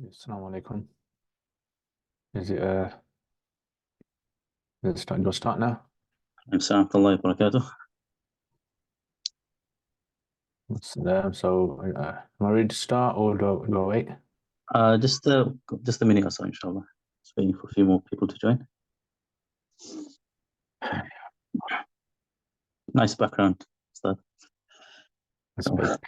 Assalamu alaikum. Is it do I start now? Assalamu alaikum wa barakatuh. Am I ready to start or do I wait? Just a minute or so, inshallah. Just waiting for a few more people to join. Nice background. Start. Let's wait.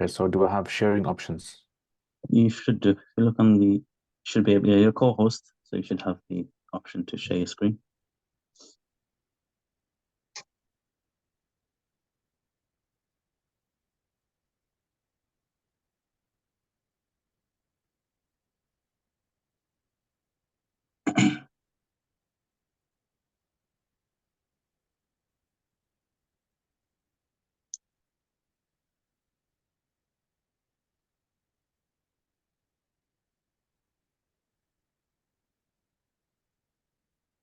Okay, so do I have sharing options? You should do. If you look on the, should be able, yeah, you're a co-host, so you should have the option to share your screen.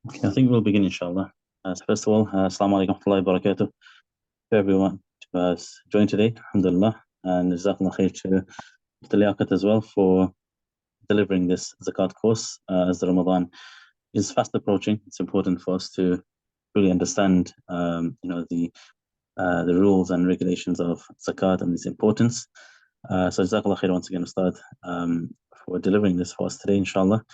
Okay, I think we'll begin, inshallah. So first of all, Assalamu alaikum wa barakatuh to everyone who has joined today, alhamdulillah, and Jazakallah khair to Mufti Liaquat as well for delivering this Zakat course as the Ramadan is fast approaching. It's important for us to really understand, the rules and regulations of Zakat and its importance. So Jazakallah khair once again, Ustad, for delivering this for us today, inshallah.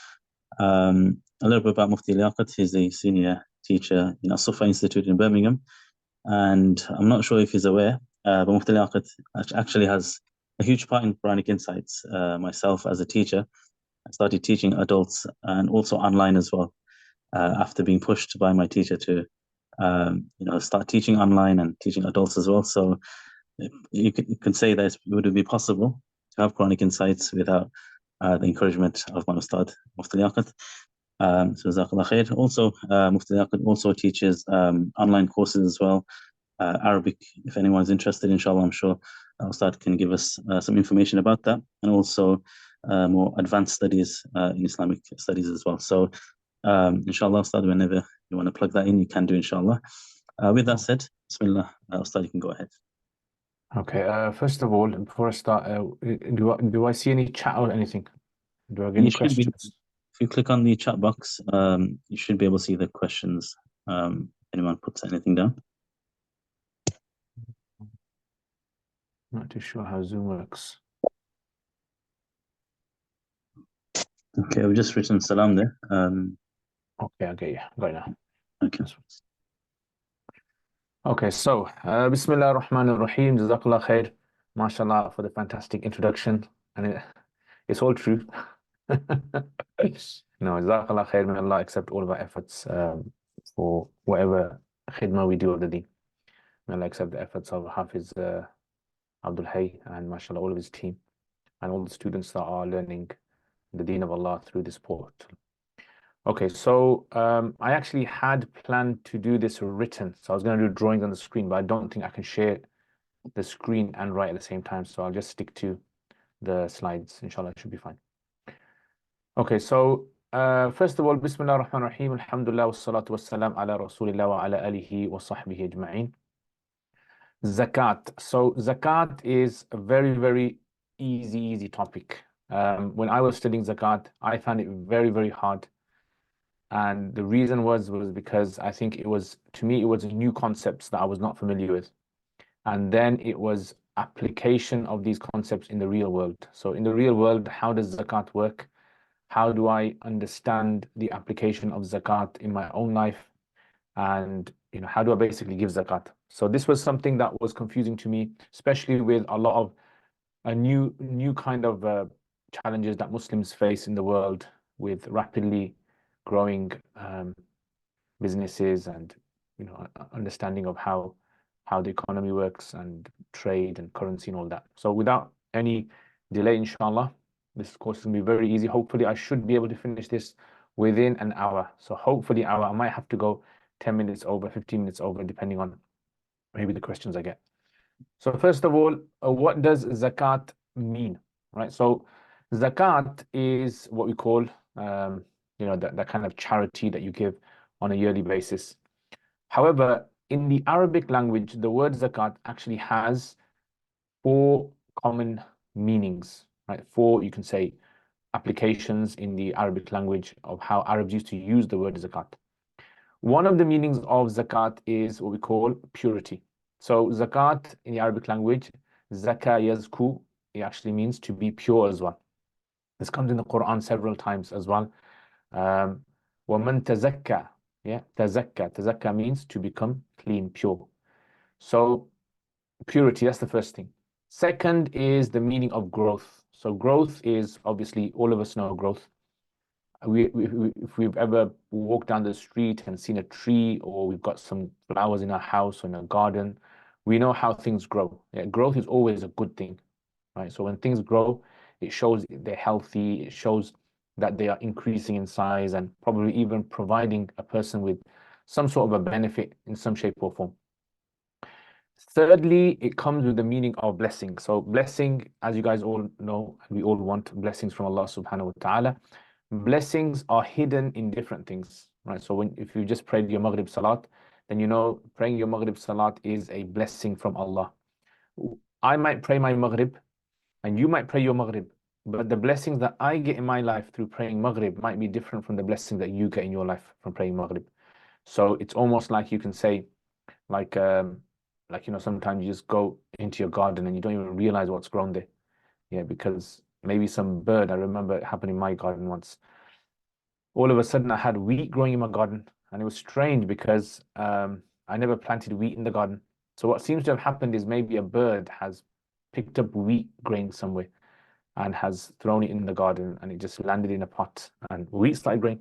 A little bit about Mufti Liaquat. He's a senior teacher in As-Sufa Institute in Birmingham. And I'm not sure if he's aware, but Mufti Liaquat actually has a huge part in Quranic Insights. Myself as a teacher, I started teaching adults and also online as well, after being pushed by my teacher to start teaching online and teaching adults as well. So you can say that would it be possible to have Quranic Insights without the encouragement of my Ustad, Mufti Liaquat. So Jazakallah khair. Also, Mufti Liaquat also teaches online courses as well, Arabic. If anyone's interested, inshallah, I'm sure Ustad can give us some information about that, and also more advanced studies in Islamic studies as well. So inshallah, Ustad, whenever you want to plug that in, you can do, inshallah. With that said, Bismillah, Ustad, you can go ahead. Okay, first of all, before I start, do I see any chat or anything? Do I get any questions? If you click on the chat box, you should be able to see the questions. Anyone puts anything down? Not too sure how Zoom works. Okay, I've just written salam there. Okay, yeah, got it now. Okay. Okay, so Bismillah ar-Rahman ar-Rahim, Jazakallah khair, mashallah, for the fantastic introduction. And it's all true. No, Jazakallah khair, may Allah accept all of our efforts for whatever khidmah we do of the deen. May Allah accept the efforts of Hafiz Abdul Hay and mashallah all of his team and all the students that are learning the deen of Allah through this portal. Okay, so I actually had planned to do this written. So I was going to do drawings on the screen, but I don't think I can share the screen and write at the same time. So I'll just stick to the slides. Inshallah, it should be fine. Okay, so first of all, Bismillah ar-Rahman ar-Rahim, Alhamdulillah, wa salatu wa salam ala Rasulillah wa ala alihi wa sahbihi ajma'in. Zakat. So Zakat is a very, very easy topic. When I was studying Zakat, I found it very, very hard. And the reason was because I think to me, it was new concepts that I was not familiar with. And then it was application of these concepts in the real world. So in the real world, how does Zakat work? How do I understand the application of Zakat in my own life? And how do I basically give Zakat? So this was something that was confusing to me, especially with a lot of a new kind of challenges that Muslims face in the world with rapidly growing businesses and understanding of how the economy works and trade and currency and all that. So without any delay, inshallah, this course is going to be very easy. Hopefully, I should be able to finish this within an hour. So hopefully, hour. I might have to go 10 minutes over, 15 minutes over, depending on maybe the questions I get. So first of all, what does zakat mean, right? So zakat is what we call, that kind of charity that you give on a yearly basis. However, in the Arabic language, the word zakat actually has four common meanings, right? Four, you can say, applications in the Arabic language of how Arabs used to use the word zakat. One of the meanings of zakat is what we call purity. So zakat in the Arabic language, zaka yazku, it actually means to be pure as well. This comes in the Quran several times as well. وَمَنْ تَزَكَّى, yeah, tazakka means to become clean, pure. So purity, that's the first thing. Second is the meaning of growth. So growth is obviously, all of us know growth. If we've ever walked down the street and seen a tree, or we've got some flowers in our house or in a garden, we know how things grow. Yeah, growth is always a good thing, right? So when things grow, it shows they're healthy, it shows that they are increasing in size and probably even providing a person with some sort of a benefit in some shape or form. Thirdly, it comes with the meaning of blessing. So blessing, as you guys all know, we all want blessings from Allah subhanahu wa ta'ala. Blessings are hidden in different things, right? So if you just prayed your Maghrib Salat, then you know praying your Maghrib Salat is a blessing from Allah. I might pray my Maghrib and you might pray your Maghrib, but the blessings that I get in my life through praying Maghrib might be different from the blessing that you get in your life from praying Maghrib. So it's almost like you can say, like sometimes you just go into your garden and you don't even realize what's grown there. Yeah, because maybe some bird, I remember it happened in my garden once. All of a sudden I had wheat growing in my garden, and it was strange because I never planted wheat in the garden. So what seems to have happened is maybe a bird has picked up wheat grain somewhere and has thrown it in the garden, and it just landed in a pot and wheat started growing.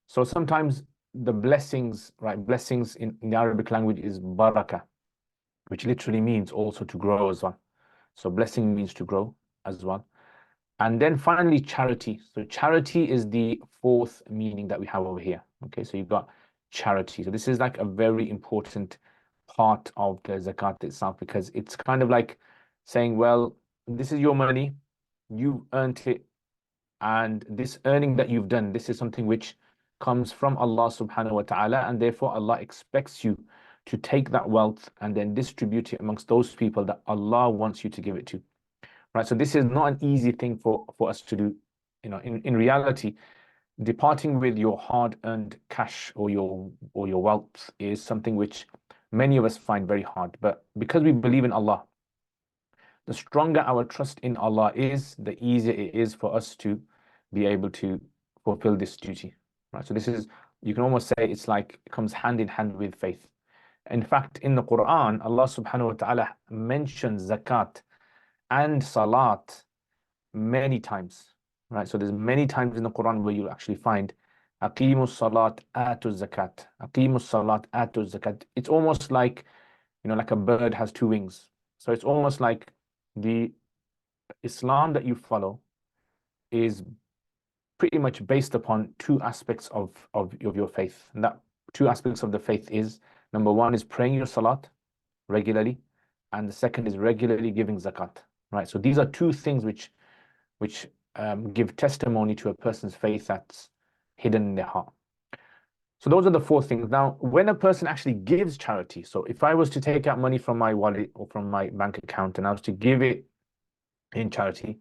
So sometimes the blessings, right? Blessings in the Arabic language is baraka, which literally means also to grow as well. So blessing means to grow as well. And then finally, charity. So charity is the fourth meaning that we have over here. Okay, so you've got charity. So this is like a very important part of the zakat itself, because it's kind of like saying, well, this is your money, you've earned it, and this earning that you've done, this is something which comes from Allah subhanahu wa ta'ala, and therefore Allah expects you to take that wealth and then distribute it amongst those people that Allah wants you to give it to. Right? So this is not an easy thing for us to do. You know, in reality, departing with your hard-earned cash or your wealth is something which many of us find very hard. But because we believe in Allah, the stronger our trust in Allah is, the easier it is for us to be able to fulfill this duty. Right? So this is, you can almost say it's like it comes hand in hand with faith. In fact, in the Quran, Allah subhanahu wa ta'ala mentions zakat and salat many times. Right? So there's many times in the Quran where you'll actually find aqimus salat atu zakat. Aqimus salat atu zakat. It's almost like, like a bird has two wings. So it's almost like the Islam that you follow is pretty much based upon two aspects of your faith. And that two aspects of the faith is, number one is praying your salat regularly, and the second is regularly giving zakat. Right? So these are two things which give testimony to a person's faith that's hidden in their heart. So those are the four things. Now, when a person actually gives charity, so if I was to take out money from my wallet or from my bank account and I was to give it in charity,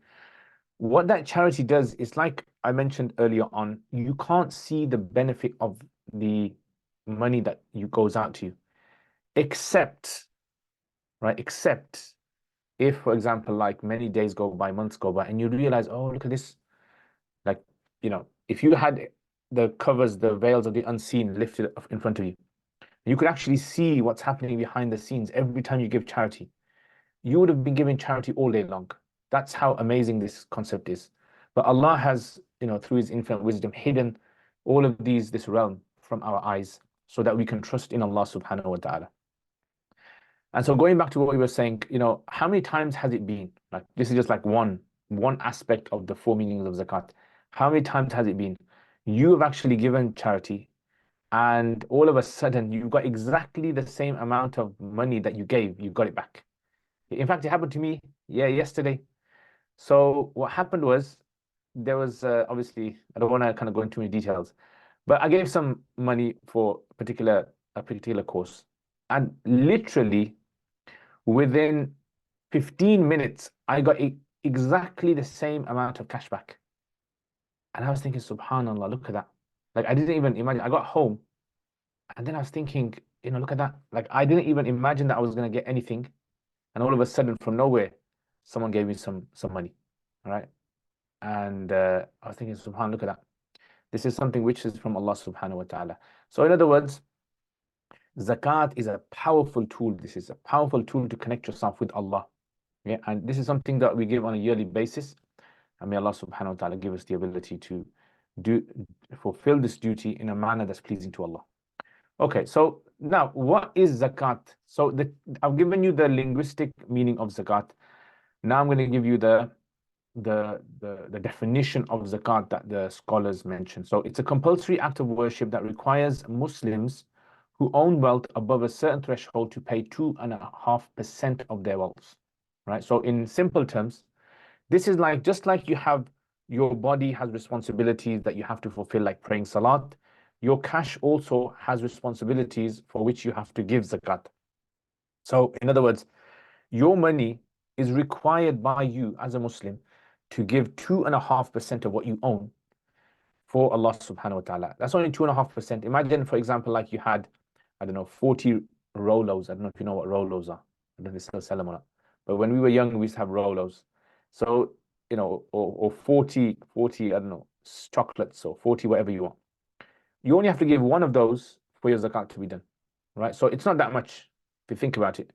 what that charity does is, like I mentioned earlier on, you can't see the benefit of the money that goes out to you, except, right, except if, for example, like many days go by, months go by, and you realize, oh, look at this. Like, if you had the covers, the veils of the unseen lifted up in front of you, you could actually see what's happening behind the scenes every time you give charity. You would have been giving charity all day long. That's how amazing this concept is. But Allah has, through His infinite wisdom, hidden all of this realm from our eyes so that we can trust in Allah subhanahu wa ta'ala. And so going back to what we were saying, how many times has it been? Like, this is just like one aspect of the four meanings of zakat. How many times has it been? You have actually given charity, and all of a sudden you've got exactly the same amount of money that you gave, you got it back. In fact, it happened to me, yesterday. So what happened was, there was obviously, I don't want to kind of go into many details, but I gave some money for a particular course. And literally within 15 minutes, I got exactly the same amount of cash back. And I was thinking, subhanallah, look at that. Like, I didn't even imagine. I got home and then I was thinking, look at that. Like, I didn't even imagine that I was going to get anything. And all of a sudden, from nowhere, someone gave me some money. All right. And I was thinking, subhanallah, look at that. This is something which is from Allah subhanahu wa ta'ala. So, in other words, zakat is a powerful tool. This is a powerful tool to connect yourself with Allah. Yeah. And this is something that we give on a yearly basis. And may Allah subhanahu wa ta'ala give us the ability to fulfill this duty in a manner that's pleasing to Allah. Okay, so now what is zakat? So I've given you the linguistic meaning of zakat. Now I'm going to give you the definition of zakat that the scholars mention. So it's a compulsory act of worship that requires Muslims who own wealth above a certain threshold to pay 2.5% of their wealth. Right? So in simple terms, this is like, just like your body has responsibilities that you have to fulfill, like praying salat, your cash also has responsibilities for which you have to give zakat. So in other words, your money is required by you as a Muslim to give 2.5% of what you own for Allah subhanahu wa ta'ala. That's only 2.5%. Imagine, for example, like you had, I don't know, 40 Rolos. I don't know if you know what Rolos are. I don't know if they still sell them or not. But when we were young, we used to have Rolos. So, or 40, I don't know, chocolates or 40, whatever you want. You only have to give one of those for your zakat to be done, right? So it's not that much if you think about it.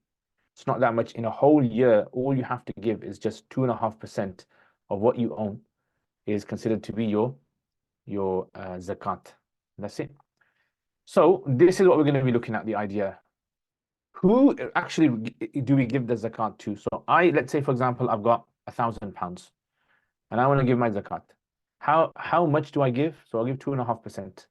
It's not that much in a whole year. All you have to give is just 2.5% of what you own is considered to be your zakat. That's it. So this is what we're going to be looking at, the idea. Who actually do we give the zakat to? So let's say, for example, I've got £1,000 and I want to give my zakat. How much do I give? So I'll give 2.5%.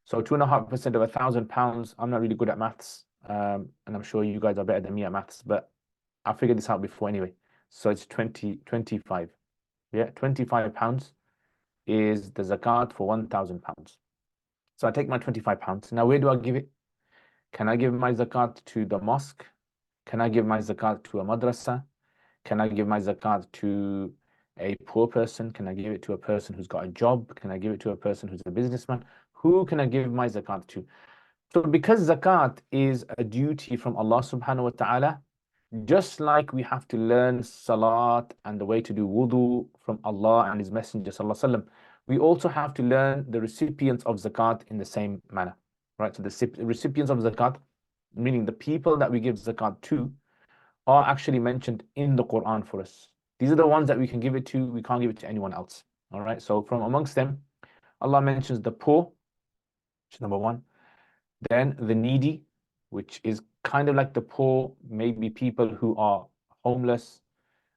So 2.5% of £1,000. I'm not really good at maths, and I'm sure you guys are better than me at maths, but I figured this out before anyway. So it's 25. Yeah, £25 is the zakat for £1,000. So I take my £25. Now, where do I give it? Can I give my zakat to the mosque? Can I give my zakat to a madrasa? Can I give my zakat to a poor person? Can I give it to a person who's got a job? Can I give it to a person who's a businessman? Who can I give my zakat to? So because zakat is a duty from Allah subhanahu wa ta'ala, just like we have to learn salat and the way to do wudu from Allah and His Messenger sallallahu alaihi wasallam, we also have to learn the recipients of zakat in the same manner, right? So the recipients of zakat, meaning the people that we give zakat to, are actually mentioned in the Quran for us. These are the ones that we can give it to. We can't give it to anyone else. All right. So from amongst them, Allah mentions the poor, which is number one. Then the needy, which is kind of like the poor, maybe people who are homeless,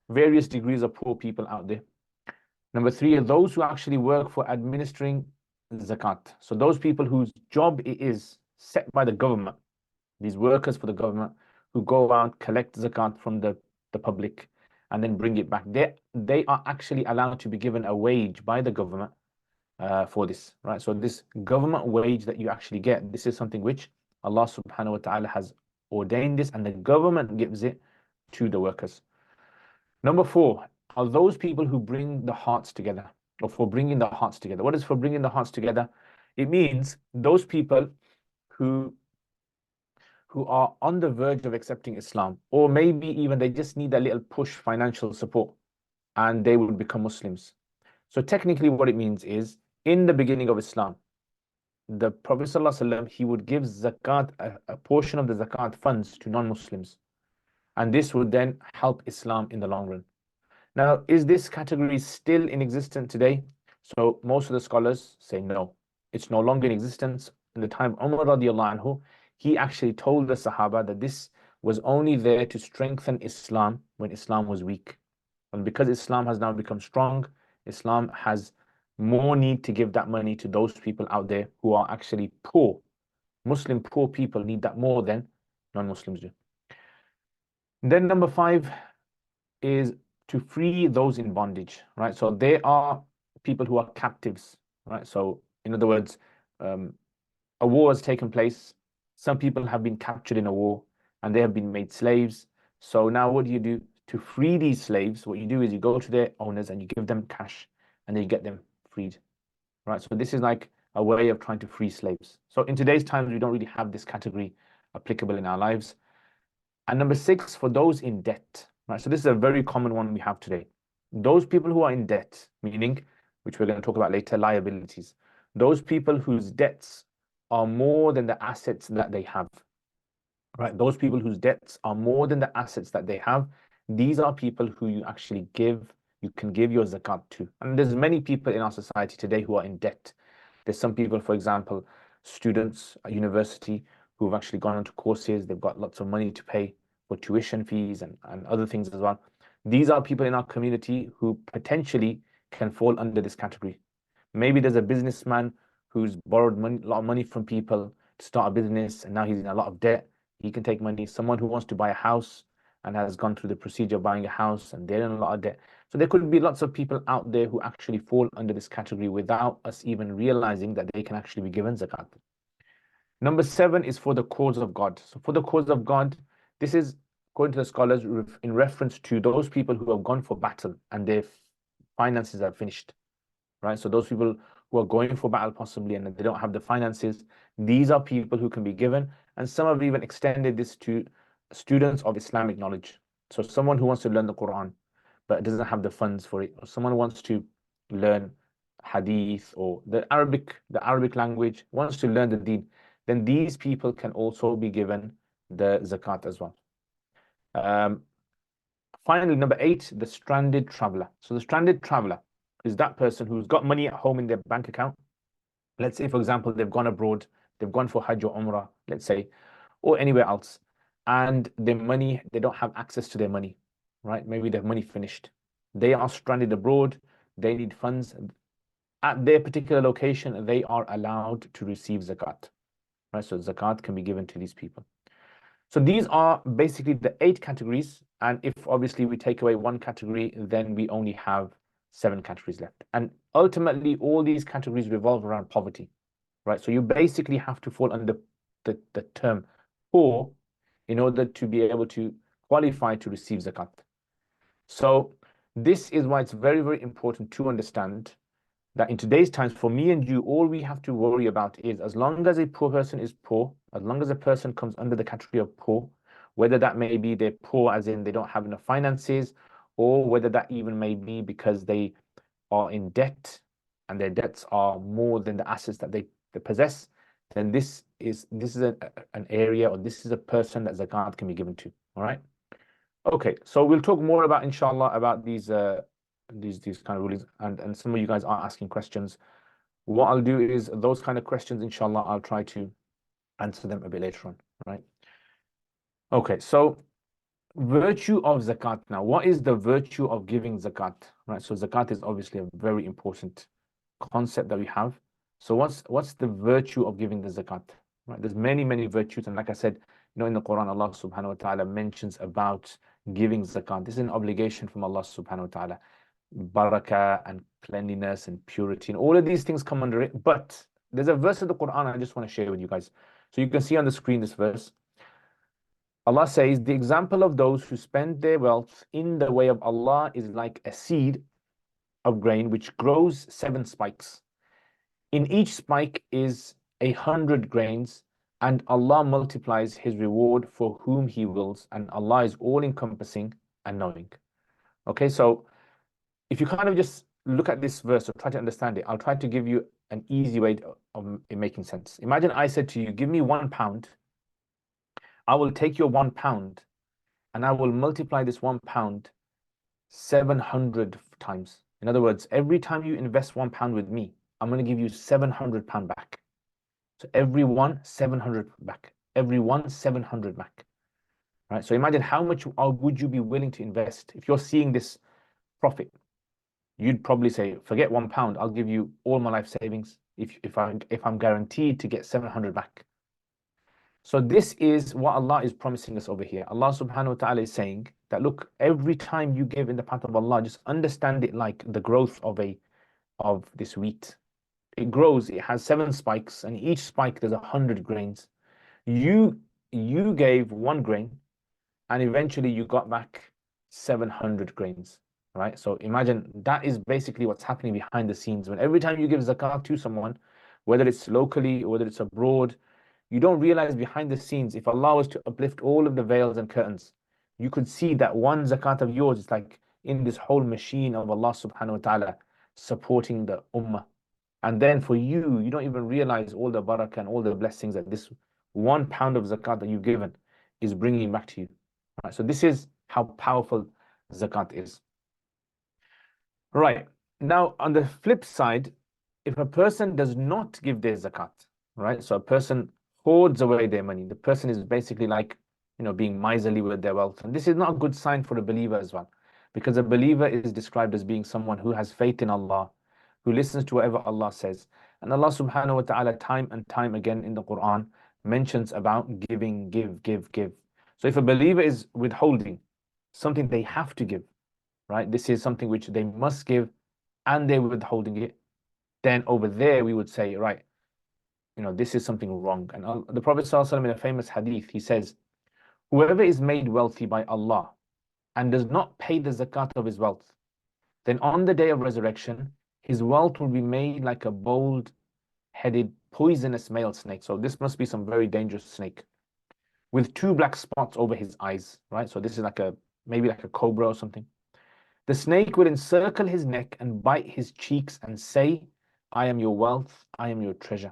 various degrees of poor people out there. Number three are those who actually work for administering zakat. So those people whose job it is set by the government, these workers for the government who go out, collect zakat from the public and then bring it back. They are actually allowed to be given a wage by the government for this, right? So this government wage that you actually get, this is something which Allah subhanahu wa ta'ala has ordained this, and the government gives it to the workers. Number four are those people who bring the hearts together, or for bringing the hearts together. What is for bringing the hearts together? It means those people who are on the verge of accepting Islam, or maybe even they just need a little push, financial support, and they will become Muslims. So technically what it means is, in the beginning of Islam, the Prophet ﷺ, he would give zakat, a portion of the zakat funds to non-Muslims. And this would then help Islam in the long run. Now, is this category still in existence today? So most of the scholars say no. It's no longer in existence. In the time of Umar radiallahu anhu, he actually told the Sahaba that this was only there to strengthen Islam when Islam was weak. And because Islam has now become strong, Islam has more need to give that money to those people out there who are actually poor. Muslim poor people need that more than non-Muslims do. Then number five is to free those in bondage, right? So there are people who are captives, right? So in other words, a war has taken place Some people have been captured in a war and they have been made slaves. So now what do you do to free these slaves? What you do is you go to their owners and you give them cash and then you get them freed, right? So this is like a way of trying to free slaves. So in today's times, we don't really have this category applicable in our lives. And number 6, for those in debt, right? So this is a very common one we have today. Those people who are in debt, meaning, which we're going to talk about later, liabilities. Those people whose debts are more than the assets that they have, right? Those people whose debts are more than the assets that they have, these are people who you actually you can give your zakat to. And there's many people in our society today who are in debt. There's some people, for example, students at university who've actually gone into courses, they've got lots of money to pay for tuition fees and other things as well. These are people in our community who potentially can fall under this category. Maybe there's a businessman who's borrowed money, a lot of money from people to start a business, and now he's in a lot of debt. He can take money. Someone who wants to buy a house and has gone through the procedure of buying a house and they're in a lot of debt. So there could be lots of people out there who actually fall under this category without us even realizing that they can actually be given zakat. Number 7 is for the cause of God. So for the cause of God, this is, according to the scholars, in reference to those people who have gone for battle and their finances are finished, right? So those people who are going for battle possibly and they don't have the finances, these are people who can be given. And some have even extended this to students of Islamic knowledge. So someone who wants to learn the Quran but doesn't have the funds for it, or someone who wants to learn hadith or the Arabic language, wants to learn the deen, then these people can also be given the zakat as well. Finally, number 8, the stranded traveler. So the stranded traveler is that person who's got money at home in their bank account. Let's say, for example, they've gone abroad, they've gone for Hajj or Umrah, let's say, or anywhere else, and their money, they don't have access to their money, right? Maybe their money finished. They are stranded abroad, they need funds. At their particular location, they are allowed to receive zakat, right? So zakat can be given to these people. So these are basically the 8 categories. And if obviously we take away one category, then we only have 7 categories left. And ultimately, all these categories revolve around poverty, right? So you basically have to fall under the term poor in order to be able to qualify to receive zakat. So this is why it's very, very important to understand that in today's times, for me and you, all we have to worry about is, as long as a poor person is poor, as long as a person comes under the category of poor, whether that may be they're poor as in they don't have enough finances, or whether that even may be because they are in debt and their debts are more than the assets that they possess, then this is an area, or this is a person that zakat can be given to. All right. Okay, so we'll talk more about, inshallah, about these kind of rulings, and some of you guys are asking questions. What I'll do is those kind of questions, inshallah, I'll try to answer them a bit later on, right? Okay, so virtue of zakat now. What is the virtue of giving zakat, right? So zakat is obviously a very important concept that we have. So what's the virtue of giving the zakat, right? There's many, many virtues, and like I said, in the Quran, Allah subhanahu wa ta'ala mentions about giving zakat. This is an obligation from Allah subhanahu wa ta'ala. Barakah and cleanliness and purity and all of these things come under it. But there's a verse of the Quran I just want to share with you guys. So you can see on the screen this verse. Allah says, the example of those who spend their wealth in the way of Allah is like a seed of grain which grows 7 spikes. In each spike is 100 grains, and Allah multiplies His reward for whom He wills, and Allah is all-encompassing and knowing. Okay, so if you kind of just look at this verse or try to understand it, I'll try to give you an easy way of it making sense. Imagine I said to you, give me £1. I will take your £1 and I will multiply this £1 700 times. In other words, every time you invest £1 with me, I'm going to give you £700 back. So every one, 700 back. Every one, 700 back. Right? So imagine how much would you be willing to invest if you're seeing this profit? You'd probably say, forget £1, I'll give you all my life savings if I'm guaranteed to get 700 back. So this is what Allah is promising us over here. Allah subhanahu wa ta'ala is saying that, look, every time you give in the path of Allah, just understand it like the growth of this wheat. It grows, it has 7 spikes, and each spike there's 100 grains. You gave 1 grain, and eventually you got back 700 grains, right? So imagine that is basically what's happening behind the scenes. When every time you give zakat to someone, whether it's locally or whether it's abroad, you don't realize behind the scenes, if Allah was to uplift all of the veils and curtains, you could see that one zakat of yours is like in this whole machine of Allah subhanahu wa ta'ala supporting the ummah. And then for you, you don't even realize all the barakah and all the blessings that this 1 pound of zakat that you've given is bringing back to you. Right, so this is how powerful zakat is. Right. Now, on the flip side, if a person does not give their zakat, right? So a person hoards away their money. The person is basically like, being miserly with their wealth. And this is not a good sign for a believer as well, because a believer is described as being someone who has faith in Allah, who listens to whatever Allah says. And Allah subhanahu wa ta'ala, time and time again in the Quran, mentions about giving, give, give, give. So if a believer is withholding something they have to give, right? This is something which they must give and they're withholding it, then over there we would say, right, this is something wrong. And the Prophet ﷺ in a famous hadith, he says, whoever is made wealthy by Allah and does not pay the zakat of his wealth, then on the day of resurrection, his wealth will be made like a bold-headed, poisonous male snake. So this must be some very dangerous snake with 2 black spots over his eyes, right? So this is maybe like a cobra or something. The snake will encircle his neck and bite his cheeks and say, I am your wealth, I am your treasure.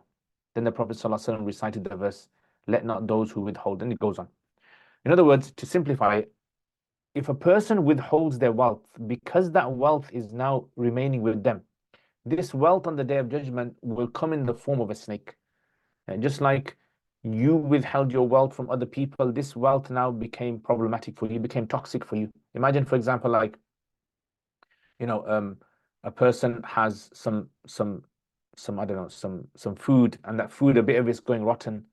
Then the Prophet ﷺ recited the verse, let not those who withhold, and it goes on. In other words, to simplify it, if a person withholds their wealth, because that wealth is now remaining with them, this wealth on the Day of Judgment will come in the form of a snake. And just like you withheld your wealth from other people, this wealth now became problematic for you, became toxic for you. Imagine, for example, like, a person has some I don't know, some food, and that food, a bit of it's going rotten,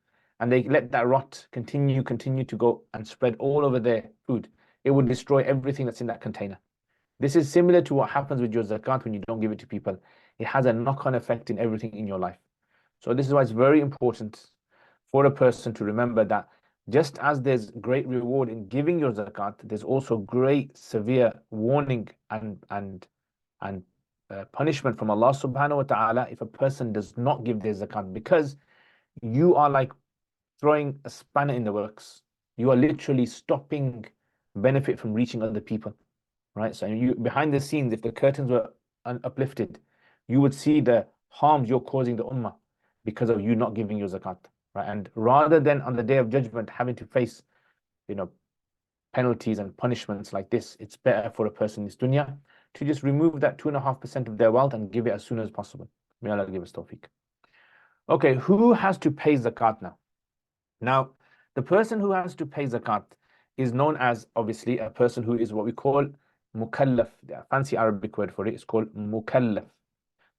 and they let that rot continue to go and spread all over their food. It would destroy everything that's in that container. This is similar to what happens with your zakat when you don't give it to people. It has a knock-on effect in everything in your life. So this is why it's very important for a person to remember that just as there's great reward in giving your zakat, there's also great severe warning and punishment from Allah subhanahu wa ta'ala if a person does not give their zakat, because you are like throwing a spanner in the works. You are literally stopping benefit from reaching other people, right? So you, behind the scenes, if the curtains were uplifted, you would see the harms you're causing the ummah because of you not giving your zakat, right? And rather than on the Day of Judgment having to face, penalties and punishments like this, it's better for a person in this dunya to just remove that 2.5% of their wealth and give it as soon as possible. May Allah give us tawfiq. Okay, who has to pay zakat now? Now, the person who has to pay zakat is known as, obviously, a person who is what we call mukallaf. The fancy Arabic word for it is called mukallaf.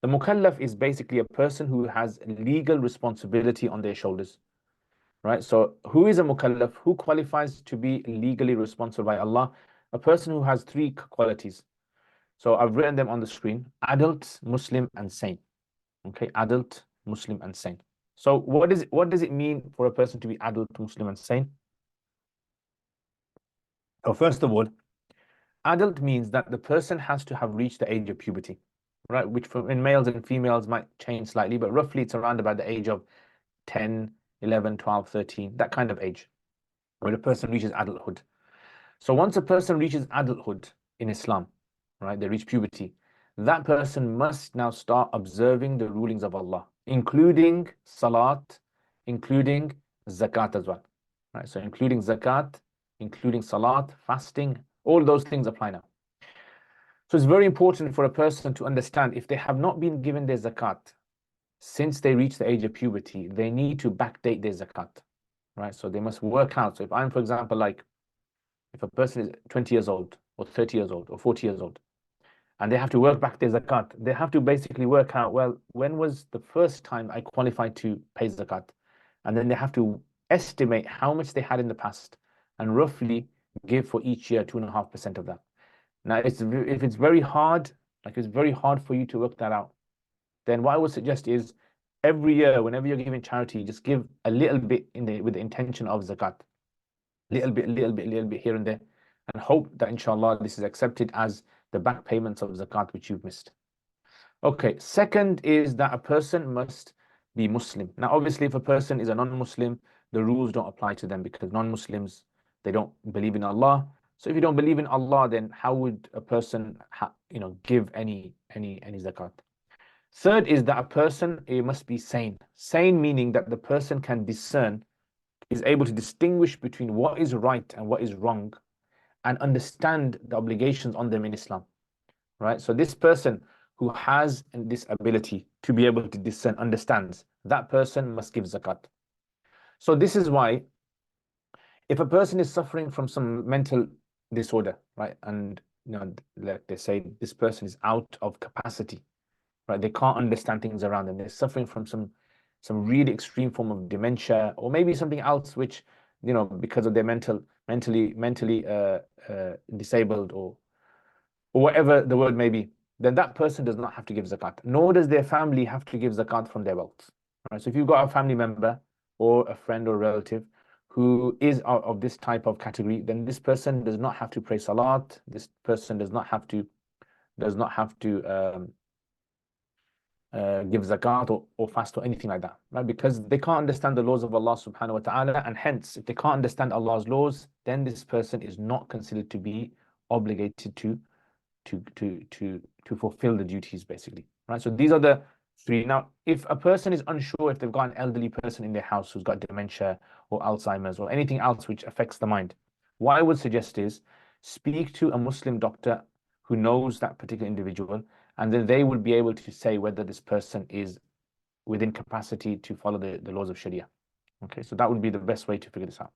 The mukallaf is basically a person who has legal responsibility on their shoulders, right? So who is a mukallaf? Who qualifies to be legally responsible by Allah? A person who has 3 qualities. So I've written them on the screen: adult, Muslim, and sane. Okay, adult, Muslim, and sane. So what does it mean for a person to be adult, Muslim, and sane? So first of all, adult means that the person has to have reached the age of puberty, right? Which in males and females might change slightly, but roughly it's around about the age of 10, 11, 12, 13, that kind of age, where a person reaches adulthood. So once a person reaches adulthood in Islam, right, they reach puberty, that person must now start observing the rulings of Allah, including salat, including zakat as well, right? So including zakat, including salat, fasting, all those things apply now. So it's very important for a person to understand, if they have not been given their zakat since they reach the age of puberty, they need to backdate their zakat, right? So they must work out. So if I'm, for example, like, if a person is 20 years old or 30 years old or 40 years old, and they have to work back their zakat, they have to basically work out, well, when was the first time I qualified to pay zakat? And then they have to estimate how much they had in the past and roughly give for each year 2.5% of that. Now, if it's very hard, like it's very hard for you to work that out, then what I would suggest is every year, whenever you're giving charity, just give a little bit with the intention of zakat. Little bit here and there, and hope that inshallah this is accepted as the back payments of zakat which you've missed. Okay, second is that a person must be Muslim. Now, obviously, if a person is a non-Muslim, the rules don't apply to them because non-Muslims, they don't believe in Allah. So if you don't believe in Allah, then how would a person, give any zakat? Third is that a person must be sane. Sane meaning that the person can discern, is able to distinguish between what is right and what is wrong, and understand the obligations on them in Islam. Right? So this person who has this ability to be able to discern, understands, that person must give zakat. So this is why if a person is suffering from some mental disorder, right, and like they say, this person is out of capacity, right? They can't understand things around them. They're suffering from some really extreme form of dementia, or maybe something else which, because of their mentally disabled, or whatever the word may be, then that person does not have to give zakat, nor does their family have to give zakat from their wealth. Right? So if you've got a family member or a friend or relative who is of this type of category, then this person does not have to pray salat. This person does not have to give zakat or fast or anything like that, right? Because they can't understand the laws of Allah subhanahu wa ta'ala, and hence, if they can't understand Allah's laws, then this person is not considered to be obligated to fulfill the duties, basically, right? So these are the three. Now, if a person is unsure if they've got an elderly person in their house who's got dementia or Alzheimer's or anything else which affects the mind, what I would suggest is speak to a Muslim doctor who knows that particular individual, and then they will be able to say whether this person is within capacity to follow the laws of Sharia. Okay, so that would be the best way to figure this out.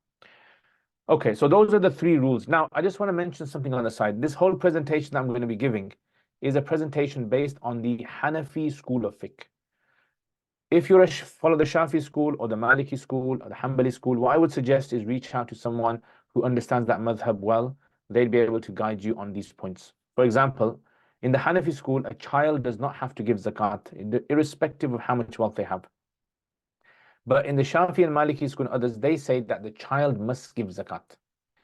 Okay, so those are the three rules. Now, I just want to mention something on the side. This whole presentation that I'm going to be giving is a presentation based on the Hanafi school of fiqh. If you follow the Shafi school or the Maliki school or the Hanbali school, what I would suggest is reach out to someone who understands that madhab well. They'll be able to guide you on these points. For example, in the Hanafi school, a child does not have to give zakat, irrespective of how much wealth they have. But in the Shafi and Maliki school and others, they say that the child must give zakat.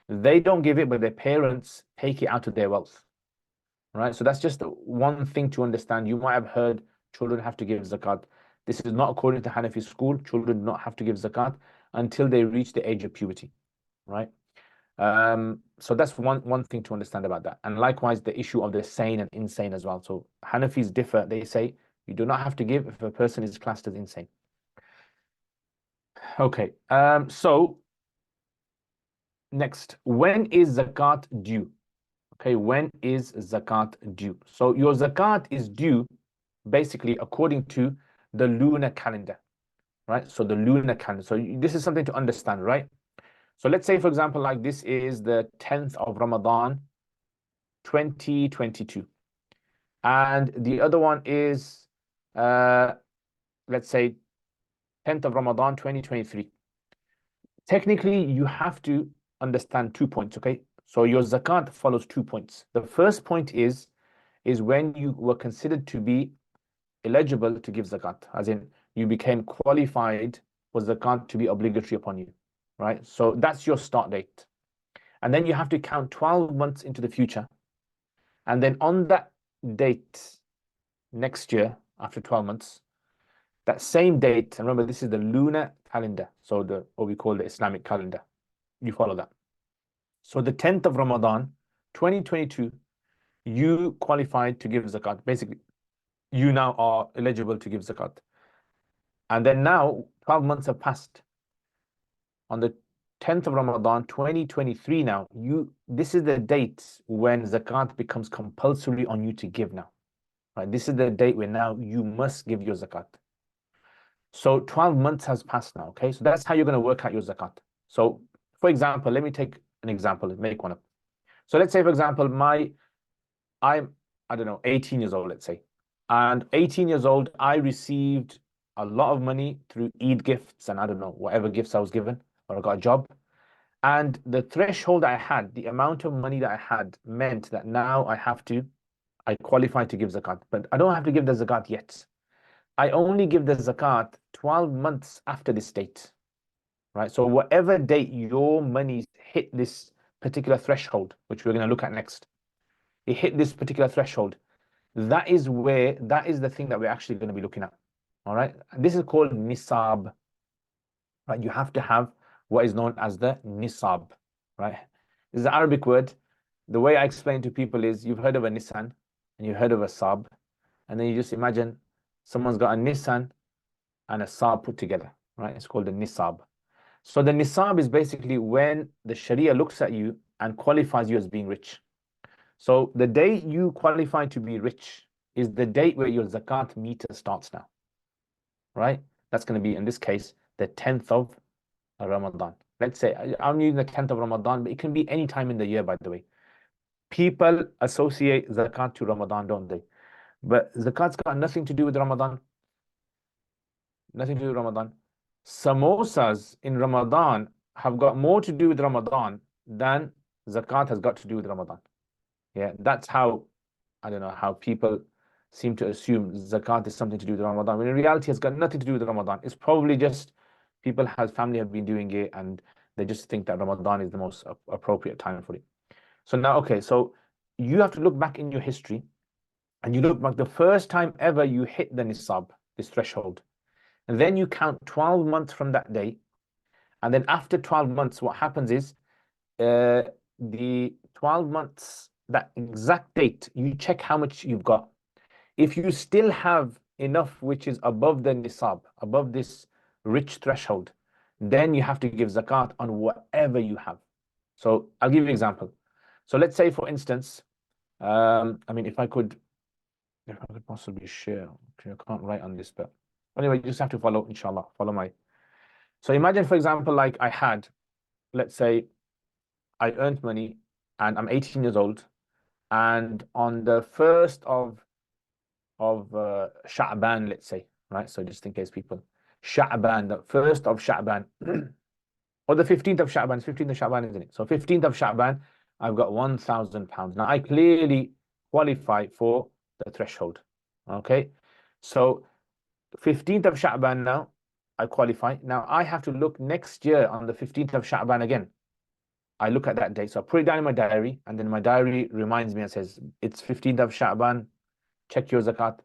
They don't give it, but their parents take it out of their wealth. Right? So that's just one thing to understand. You might have heard children have to give zakat. This is not according to Hanafi school. Children do not have to give zakat until they reach the age of puberty. Right? So that's one thing to understand about that. And likewise, the issue of the sane and insane as well. So Hanafis differ. They say you do not have to give if a person is classed as insane. Okay, so next, when is zakat due? Okay, when is zakat due? So your zakat is due basically according to the lunar calendar, right? So the lunar calendar. So this is something to understand, right? So let's say, for example, like this is the 10th of Ramadan, 2022. And the other one is, let's say, 10th of Ramadan, 2023. Technically, you have to understand 2 points, okay? So your zakat follows 2 points. The first point is when you were considered to be eligible to give zakat, as in you became qualified for zakat to be obligatory upon you, right? So that's your start date. And then you have to count 12 months into the future. And then on that date next year, after 12 months, that same date, and remember, this is the lunar calendar, so what we call the Islamic calendar. You follow that. So the 10th of Ramadan, 2022, you qualified to give zakat. Basically, you now are eligible to give zakat. And then now, 12 months have passed. On the 10th of Ramadan, 2023 now, this is the date when zakat becomes compulsory on you to give now. Right? This is the date where now you must give your zakat. So 12 months has passed now, okay? So that's how you're going to work out your zakat. So, for example, let me take an example and make one up. So let's say, for example, I'm, I don't know, 18 years old, let's say. And 18 years old, I received a lot of money through Eid gifts and I don't know, whatever gifts I was given, or I got a job. And the threshold I had, the amount of money that I had, meant that now I qualify to give zakat. But I don't have to give the zakat yet. I only give the zakat 12 months after this date, right? So whatever date your money hit this particular threshold, which we're going to look at next, it hit this particular threshold, that is the thing that we're actually going to be looking at. All right. This is called nisab, right? You have to have what is known as the nisab, right? This is an Arabic word. The way I explain to people is you've heard of a Nissan and you've heard of a Saab, and then you just imagine someone's got a Nissan and a Saab put together, right? It's called a nisab. So the nisab is basically when the Sharia looks at you and qualifies you as being rich. So the day you qualify to be rich is the date where your zakat meter starts now, right? That's going to be, in this case, the 10th of Ramadan. Let's say, I'm using the 10th of Ramadan, but it can be any time in the year, by the way. People associate zakat to Ramadan, don't they? But zakat's got nothing to do with Ramadan. Nothing to do with Ramadan. Samosas in Ramadan have got more to do with Ramadan than zakat has got to do with Ramadan. Yeah, that's how, I don't know, how people seem to assume zakat is something to do with Ramadan. When in reality, it's got nothing to do with Ramadan. It's probably just people has family have been doing it and they just think that Ramadan is the most appropriate time for it. So now, okay, so you have to look back in your history and you look back the first time ever you hit the nisab, this threshold. And then you count 12 months from that day. And then after 12 months, what happens is the 12 months, that exact date, you check how much you've got. If you still have enough which is above the nisab, above this rich threshold, then you have to give zakat on whatever you have. So I'll give you an example. So let's say, for instance, I mean, if I could possibly share, okay, I can't write on this, but anyway, you just have to follow, inshallah, follow my. So imagine, for example, like I had, let's say, I earned money and I'm 18 years old, and on the first of Sha'ban, let's say, right? So just in case people, Sha'ban, the first of Sha'ban, or the 15th of Sha'ban, 15th of Sha'ban, isn't it? So 15th of Sha'ban, I've got £1,000. Now I clearly qualify for the threshold. Okay, so 15th of Sha'ban now, I qualify. Now I have to look next year on the 15th of Sha'ban again. I look at that date. So I put it down in my diary, and then my diary reminds me and says, it's 15th of Sha'ban, check your zakat.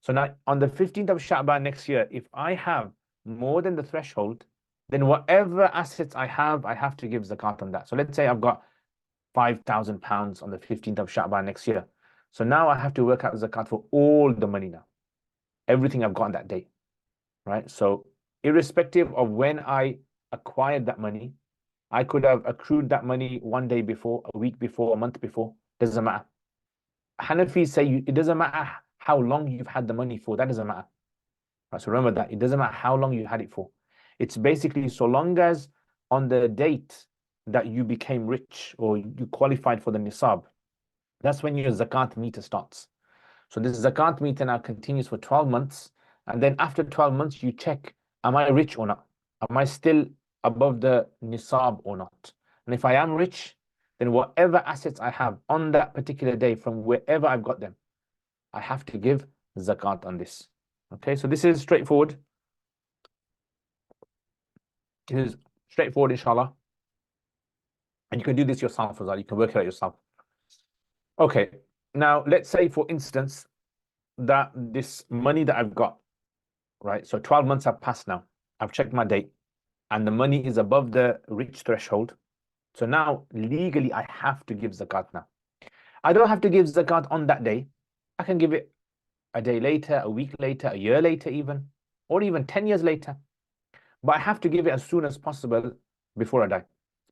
So now on the 15th of Sha'ban next year, if I have more than the threshold, then whatever assets I have to give zakat on that. So let's say I've got £5,000 on the 15th of Sha'ban next year. So now I have to work out zakat for all the money now, everything I've got on that day, right? So irrespective of when I acquired that money, I could have accrued that money one day before, a week before, a month before, doesn't matter. Hanafis say it doesn't matter how long you've had the money for, that doesn't matter. Right, so remember that, it doesn't matter how long you had it for. It's basically so long as on the date that you became rich or you qualified for the nisab, that's when your zakat meter starts. So this zakat meter now continues for 12 months. And then after 12 months, you check, am I rich or not? Am I still above the nisab or not? And if I am rich, then whatever assets I have on that particular day from wherever I've got them, I have to give zakat on this. Okay, so this is straightforward. It is straightforward, inshallah. And you can do this yourself as well. You can work it out yourself. Okay, now let's say, for instance, that this money that I've got, right? So 12 months have passed now. I've checked my date and the money is above the rich threshold. So now legally I have to give zakat now. I don't have to give zakat on that day. I can give it a day later, a week later, a year later even, or even 10 years later. But I have to give it as soon as possible before I die.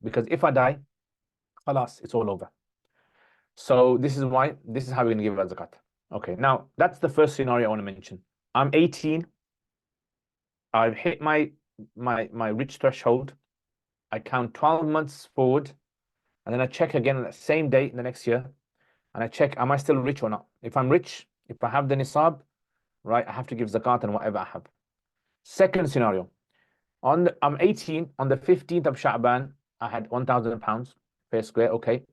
Because if I die, khalas, it's all over. So this is why, this is how we're going to give zakat. Okay, now that's the first scenario I want to mention. I'm 18. I've hit my rich threshold. I count 12 months forward, and then I check again on the same date in the next year, and I check, am I still rich or not? If I'm rich, if I have the nisab, right, I have to give zakat on whatever I have. Second scenario, I'm 18, on the 15th of Sha'ban, I had £1,000, fair square, okay.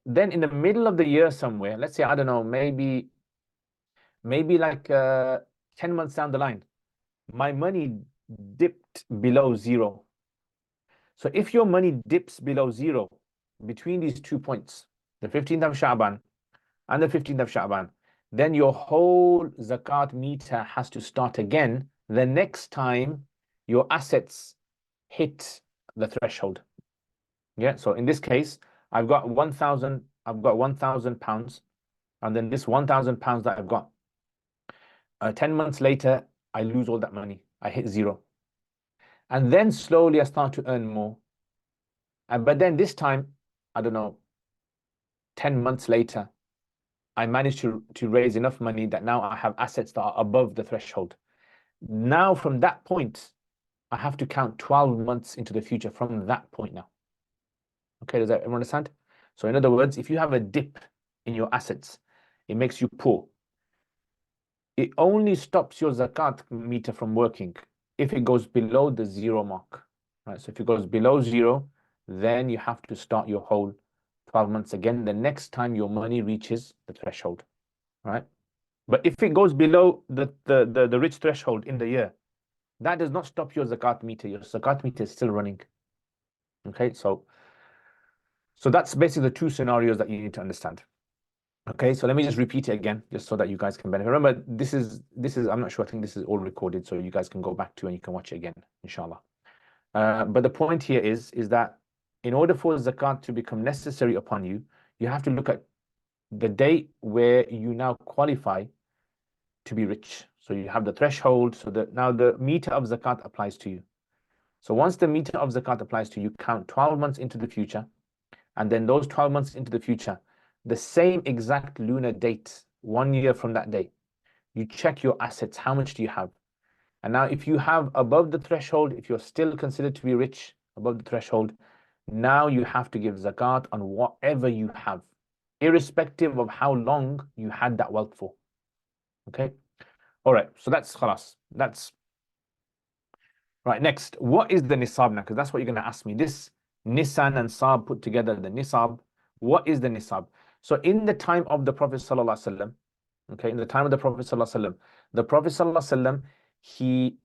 Then in the middle of the year somewhere, let's say, I don't know, maybe like 10 months down the line, my money dipped below zero. So if your money dips below zero between these 2 points, the 15th of Sha'ban and the 15th of Sha'ban, then your whole zakat meter has to start again the next time your assets hit the threshold. Yeah, so in this case, I've got 1,000 pounds, and then this 1,000 pounds that I've got, 10 months later, I lose all that money. I hit zero. And then slowly I start to earn more. But then this time, I don't know, 10 months later, I managed to raise enough money that now I have assets that are above the threshold. Now, from that point, I have to count 12 months into the future from that point now. Okay, does everyone understand? So in other words, if you have a dip in your assets, it makes you poor. It only stops your zakat meter from working if it goes below the zero mark. Right? So if it goes below zero, then you have to start your whole 12 months again the next time your money reaches the threshold. Right? But if it goes below the rich threshold in the year, that does not stop your zakat meter. Your zakat meter is still running. Okay, so that's basically the two scenarios that you need to understand. Okay, so let me just repeat it again, just so that you guys can benefit. Remember, this is I'm not sure, I think this is all recorded, so you guys can go back to and you can watch it again, inshallah. But the point here is that in order for zakat to become necessary upon you, you have to look at the date where you now qualify to be rich. So you have the threshold, so that now the meter of zakat applies to you. So once the meter of zakat applies to you, count 12 months into the future, and then those 12 months into the future, the same exact lunar date, 1 year from that day, you check your assets, how much do you have? And now if you have above the threshold, if you're still considered to be rich above the threshold, now you have to give zakat on whatever you have, irrespective of how long you had that wealth for. Okay? All right, so that's khalas. That's right. Next, what is the nisab now? Because that's what you're going to ask me. This nisan and sab put together, the nisab. What is the nisab? So in the time of the Prophet ﷺ, okay, in the time of the Prophet ﷺ, the Prophet ﷺ,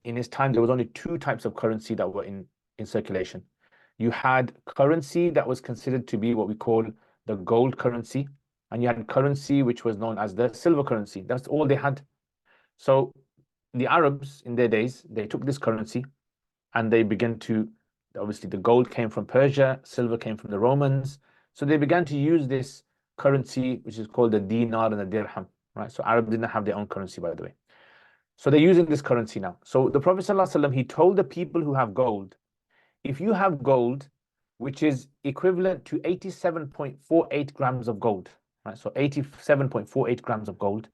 in his time, there was only two types of currency that were in circulation. You had currency that was considered to be what we call the gold currency, and you had currency which was known as the silver currency. That's all they had. So the Arabs in their days, they took this currency and they began to, obviously the gold came from Persia, silver came from the Romans. So they began to use this currency, which is called the dinar and the dirham, right? So Arabs didn't have their own currency, by the way. So they're using this currency now. So the Prophet ﷺ, he told the people who have gold, if you have gold, which is equivalent to 87.48 grams of gold, right? So 87.48 grams of gold,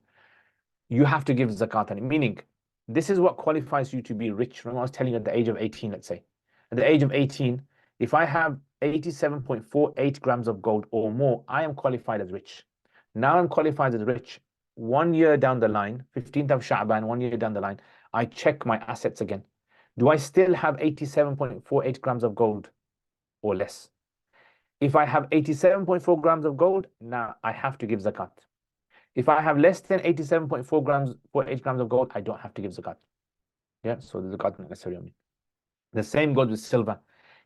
you have to give zakat on it. Meaning, this is what qualifies you to be rich. Remember, I was telling you at the age of 18, let's say. At the age of 18, if I have 87.48 grams of gold or more, I am qualified as rich. Now I'm qualified as rich. 1 year down the line, 15th of Sha'ban, 1 year down the line, I check my assets again. Do I still have 87.48 grams of gold or less? If I have 87.4 grams of gold, now I have to give zakat. If I have less than 87.4 grams, 48 grams of gold, I don't have to give zakat. Yeah, so the zakat is not necessary on me. The same goes with silver.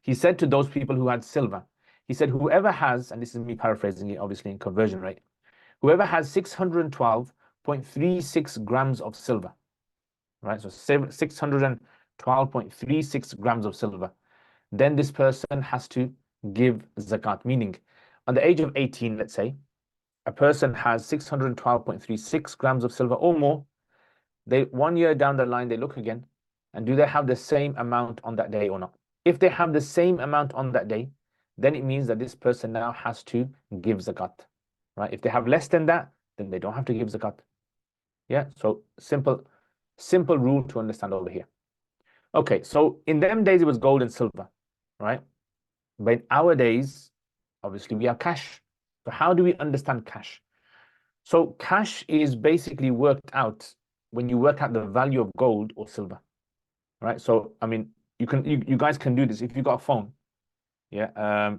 He said to those people who had silver, he said, whoever has, and this is me paraphrasing it, obviously in conversion rate, whoever has 612.36 grams of silver, right? So 612.36 grams of silver, then this person has to give zakat. Meaning, on the age of 18, let's say, a person has 612.36 grams of silver or more. They 1 year down the line, they look again, and do they have the same amount on that day or not? If they have the same amount on that day, then it means that this person now has to give zakat, right? If they have less than that, then they don't have to give zakat. Yeah, so simple rule to understand over here. Okay, so in them days, it was gold and silver, right? But in our days, obviously, we have cash. So how do we understand cash? So cash is basically worked out when you work out the value of gold or silver, right? So, I mean, you guys can do this. If you've got a phone, yeah,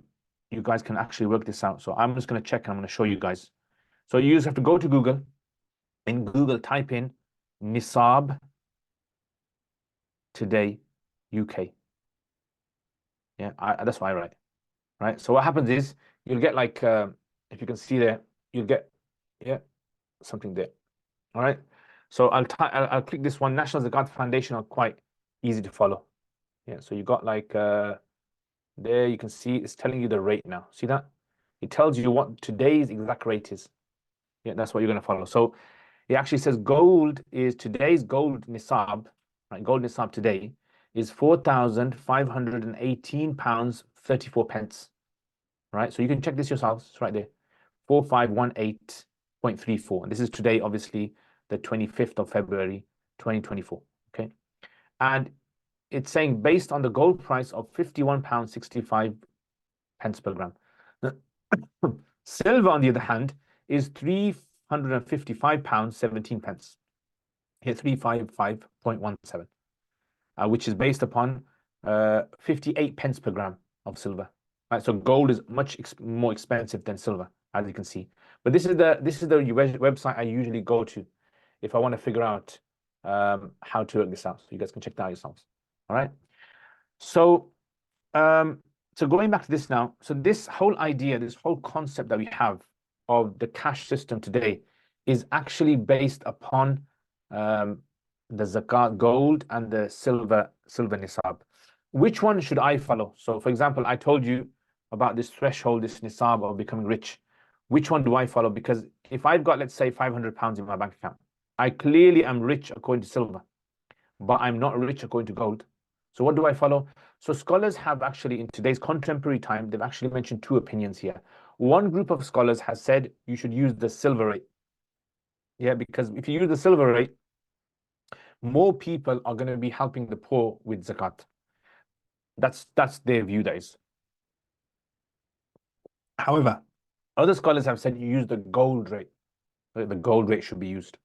you guys can actually work this out. So I'm just going to check and I'm going to show you guys. So you just have to go to Google. In Google, type in nisab today, UK. Yeah, that's what I write. Right. So what happens is you'll get like, if you can see there, you'll get, yeah, something there. All right. So I'll click this one. National Zakat Foundation are quite easy to follow. Yeah. So you got like there you can see it's telling you the rate now. See that? It tells you what today's exact rate is. Yeah, that's what you're going to follow. So it actually says gold is today's gold nisab, right? Gold nisab today is £4,518 34 pence. Right? So you can check this yourselves. It's right there. 4518.34. And this is today, obviously, the 25th of February, 2024. Okay. And it's saying based on the gold price of £51.65 per gram. Silver, on the other hand, is £355 17 pence. Here, 355.17, which is based upon 58 pence per gram of silver. Right, so gold is much more expensive than silver, as you can see. But this is the website I usually go to if I want to figure out how to work this out. So you guys can check that out yourselves. All right. So so going back to this now, so this whole idea, this whole concept that we have of the cash system today is actually based upon the zakat gold and the silver nisab. Which one should I follow? So for example, I told you about this threshold, this nisab of becoming rich. Which one do I follow? Because if I've got, let's say, £500 in my bank account, I clearly am rich according to silver, but I'm not rich according to gold. So what do I follow? So scholars have actually, in today's contemporary time, they've actually mentioned two opinions here. One group of scholars has said you should use the silver rate. Yeah, because if you use the silver rate, more people are going to be helping the poor with zakat. That's their view, that is. However, other scholars have said you use the gold rate. The gold rate should be used.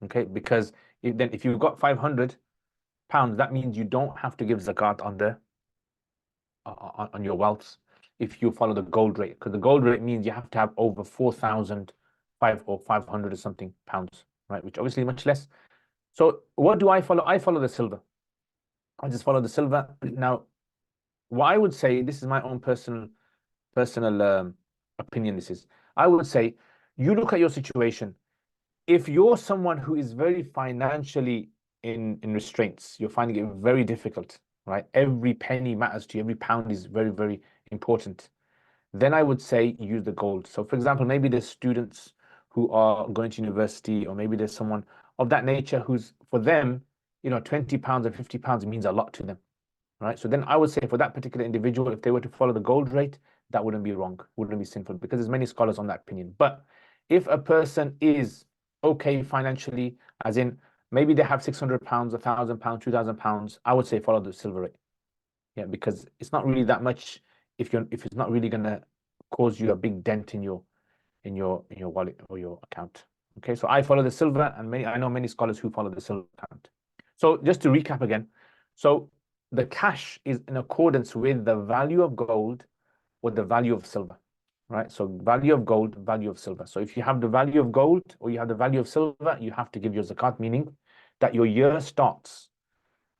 Okay, because if you've got £500, that means you don't have to give zakat on the on your wealth if you follow the gold rate, because the gold rate means you have to have over 4,005 or 500 or something pounds, right? Which obviously much less. So what do I follow? I follow the silver. I just follow the silver. Now, what I would say, this is my own personal opinion. This is, I would say, you look at your situation. If you're someone who is very financially in restraints, you're finding it very difficult, right? Every penny matters to you. Every pound is very, very important. Then I would say use the gold. So for example, maybe there's students who are going to university, or maybe there's someone of that nature who's, for them, £20 and £50 means a lot to them, right? So then I would say for that particular individual, if they were to follow the gold rate, that wouldn't be wrong, wouldn't be sinful, because there's many scholars on that opinion. But if a person is okay financially, as in maybe they have £600, £1,000, £2,000, I would say follow the silver rate. Yeah, because it's not really that much if it's not really gonna cause you a big dent in your wallet or your account. Okay, so I follow the silver, and I know many scholars who follow the silver account. So just to recap again, so the cash is in accordance with the value of gold or the value of silver, right? So value of gold, value of silver. So if you have the value of gold or you have the value of silver, you have to give your zakat, meaning that your year starts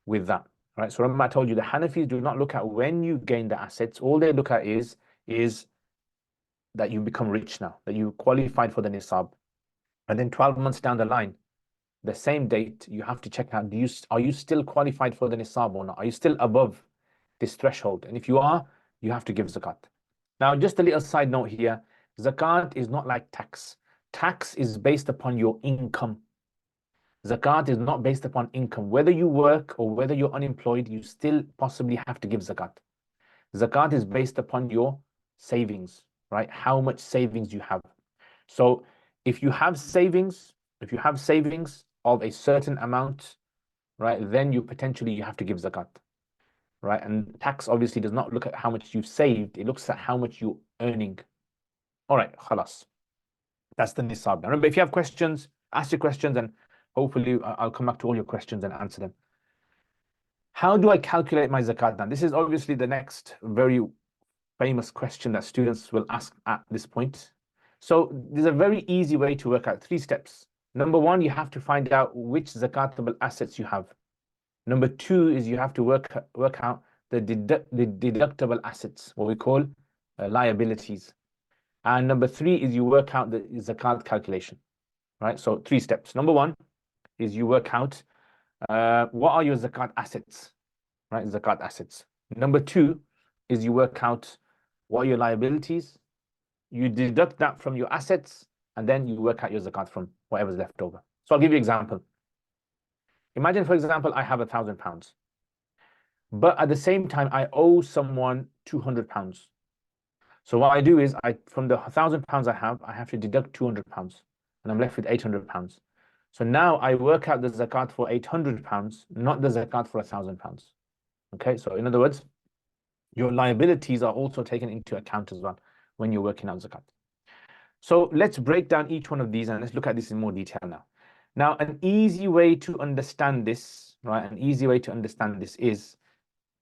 with that, right? So remember I told you the Hanafis do not look at when you gain the assets. All they look at is that you become rich now, that you qualified for the nisab. And then 12 months down the line, the same date, you have to check out, are you still qualified for the nisab or not? Are you still above this threshold? And if you are, you have to give zakat. Now, just a little side note here, zakat is not like tax. Tax is based upon your income. Zakat is not based upon income. Whether you work or whether you're unemployed, you still possibly have to give zakat. Zakat is based upon your savings, right? How much savings you have. So if you have savings of a certain amount, right, then you have to give zakat, right? And tax obviously does not look at how much you've saved. It looks at how much you're earning. All right, khalas. That's the nisab. Now, remember, if you have questions, ask your questions, and hopefully I'll come back to all your questions and answer them. How do I calculate my zakat then? This is obviously the next very famous question that students will ask at this point. So there's a very easy way to work out 3 steps. Number one, you have to find out which zakatable assets you have. Number two is you have to work out the deductible assets, what we call liabilities. And number three is you work out the zakat calculation, right? So 3 steps. Number one is you work out what are your zakat assets, right? Zakat assets. Number two is you work out what are your liabilities. You deduct that from your assets, and then you work out your zakat from whatever's left over. So I'll give you an example. Imagine, for example, I have £1,000, but at the same time, I owe someone £200. So what I do is, from the £1,000 I have to deduct £200, and I'm left with £800. So now I work out the zakat for £800, not the zakat for £1,000. Okay, so in other words, your liabilities are also taken into account as well when you're working out zakat. So let's break down each one of these and let's look at this in more detail now. Now, an easy way to understand this, right? An easy way to understand this is,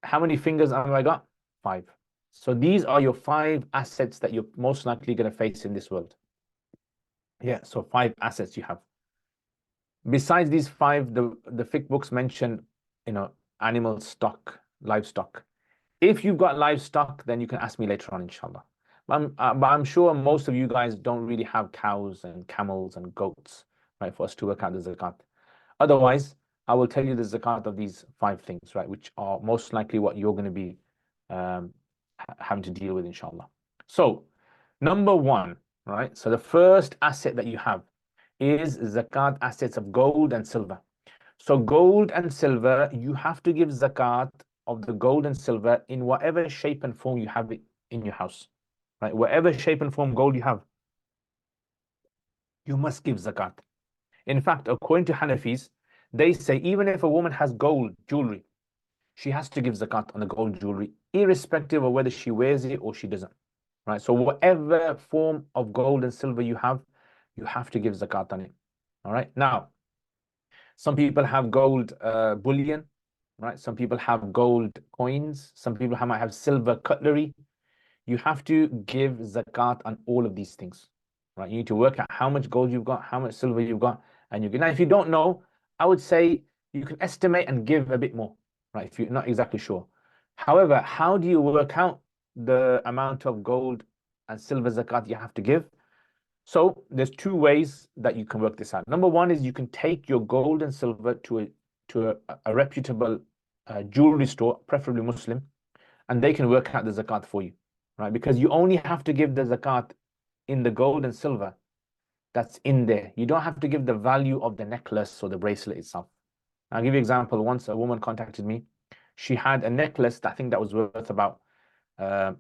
how many fingers have I got? 5. So these are your 5 assets that you're most likely going to face in this world. Yeah, so 5 assets you have. Besides these 5, the fiqh books mention, animal stock, livestock. If you've got livestock, then you can ask me later on, inshallah. But I'm sure most of you guys don't really have cows and camels and goats, right, for us to work out the zakat. Otherwise, I will tell you the zakat of these 5 things, right, which are most likely what you're going to be having to deal with, inshallah. So, number 1, right, so the first asset that you have is zakat assets of gold and silver. So gold and silver, you have to give zakat of the gold and silver in whatever shape and form you have it in your house, right? Whatever shape and form gold you have, you must give zakat. In fact, according to Hanafis, they say even if a woman has gold jewelry, she has to give zakat on the gold jewelry, irrespective of whether she wears it or she doesn't, right? So whatever form of gold and silver you have to give zakat on it, all right? Now, some people have gold bullion, right? Some people have gold coins. Some people might have silver cutlery. You have to give zakat on all of these things, right? You need to work out how much gold you've got, how much silver you've got, and you can. Now, if you don't know, I would say you can estimate and give a bit more, right? If you're not exactly sure. However, how do you work out the amount of gold and silver zakat you have to give? So there's 2 ways that you can work this out. Number 1 is you can take your gold and silver to a reputable jewelry store, preferably Muslim, and they can work out the zakat for you, right? Because you only have to give the zakat in the gold and silver that's in there. You don't have to give the value of the necklace or the bracelet itself. I'll give you an example. Once a woman contacted me. She had a necklace that I think that was worth about £5,000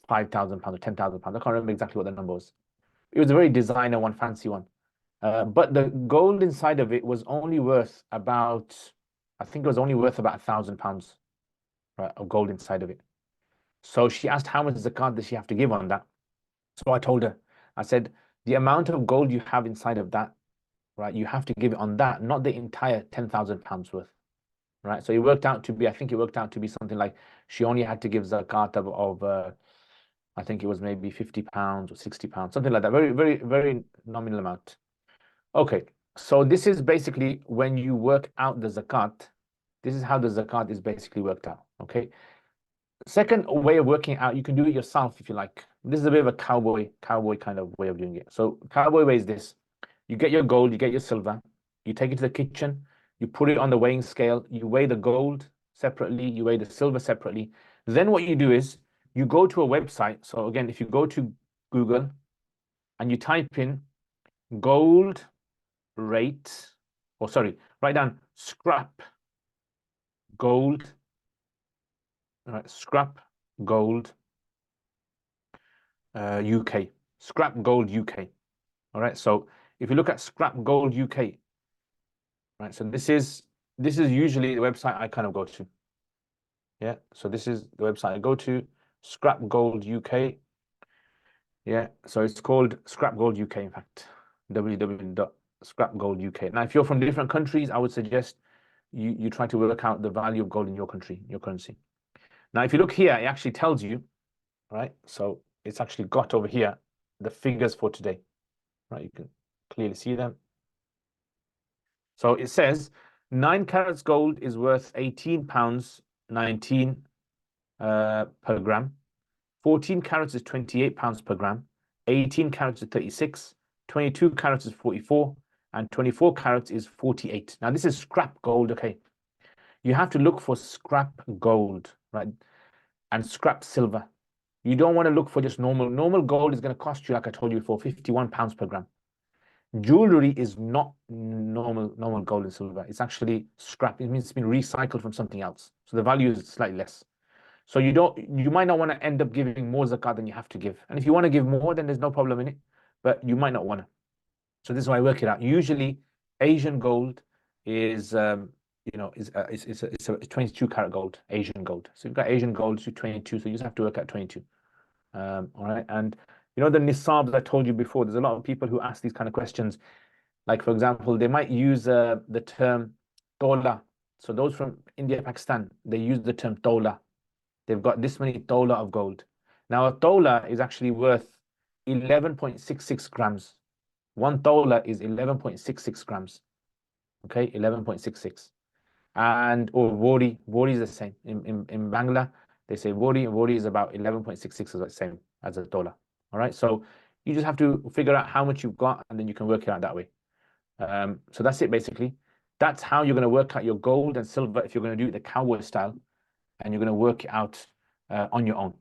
or £10,000. I can't remember exactly what the number was. It was a very designer one, fancy one. But the gold inside of it was only worth about, I think it was only worth about £1,000, right, of gold inside of it. So she asked how much zakat does she have to give on that. So I told her, I said, the amount of gold you have inside of that, right, you have to give it on that, not the entire £10,000 worth, right? So it worked out to be, I think it worked out to be something like she only had to give zakat of I think it was maybe £50 or £60, something like that. Very, very, very nominal amount. Okay, so this is basically when you work out the zakat. This is how the zakat is basically worked out. Okay. Second way of working out, you can do it yourself if you like. This is a bit of a cowboy kind of way of doing it. So cowboy way is this: you get your gold, you get your silver, you take it to the kitchen, you put it on the weighing scale, you weigh the gold separately, you weigh the silver separately. Then what you do is you go to a website. So again, if you go to Google and you type in gold rate, or sorry, write down scrap gold, right, scrap gold UK, scrap gold UK. All right, so if you look at scrap gold UK, right, so this is usually the website I kind of go to. Yeah, so this is the website I go to, scrap gold UK. Yeah, so it's called Scrap Gold UK, in fact, www.scrapgold.uk. Now, if you're from different countries, I would suggest you try to work out the value of gold in your country, your currency. Now, if you look here, it actually tells you, right? So it's actually got over here the figures for today, right? You can clearly see them. So it says 9 carats gold is worth £18.19 per gram. 14 carats is £28 per gram. 18 carats is 36. 22 carats is 44. And 24 carats is 48. Now, this is scrap gold, okay? You have to look for scrap gold, right? And scrap silver. You don't want to look for just normal. Normal gold is going to cost you, like I told you before, £51 per gram. Jewelry is not normal gold and silver. It's actually scrap. It means it's been recycled from something else. So the value is slightly less. So you might not want to end up giving more zakat than you have to give. And if you want to give more, then there's no problem in it. But you might not want to. So this is why I work it out. Usually, Asian gold is it's a 22 karat gold, Asian gold. So you've got Asian gold to 22. So you just have to work at 22. All right. And you know the nisab that I told you before. There's a lot of people who ask these kind of questions. Like for example, they might use the term tola. So those from India, Pakistan, they use the term tola. They've got this many tola of gold. Now a tola is actually worth 11.66 grams. One tola is 11.66 grams. Okay, 11.66. And or vori is the same. In Bangla, they say vori is about 11.66 is the same as a tola. All right, so you just have to figure out how much you've got, and then you can work it out that way. So that's it basically. That's how you're going to work out your gold and silver if you're going to do it the cowboy style, and you're going to work it out on your own.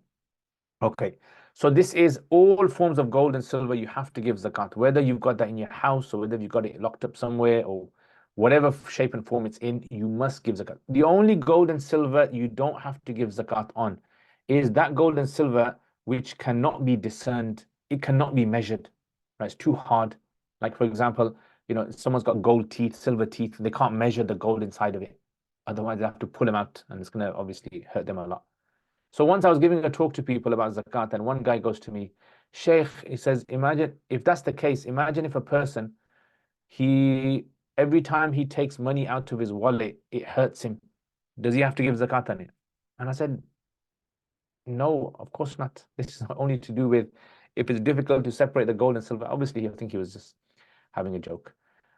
Okay, so this is all forms of gold and silver you have to give zakat, whether you've got that in your house or whether you've got it locked up somewhere or whatever shape and form it's in, you must give zakat. The only gold and silver you don't have to give zakat on is that gold and silver which cannot be discerned, it cannot be measured, right? It's too hard. Like for example, someone's got gold teeth, silver teeth, they can't measure the gold inside of it. Otherwise, they have to pull them out, and it's going to obviously hurt them a lot. So once I was giving a talk to people about zakat, and one guy goes to me, Sheikh, he says, imagine if that's the case, imagine if a person, every time he takes money out of his wallet, it hurts him. Does he have to give zakat on it? And I said, no, of course not. This is only to do with if it's difficult to separate the gold and silver. Obviously, I think he was just having a joke.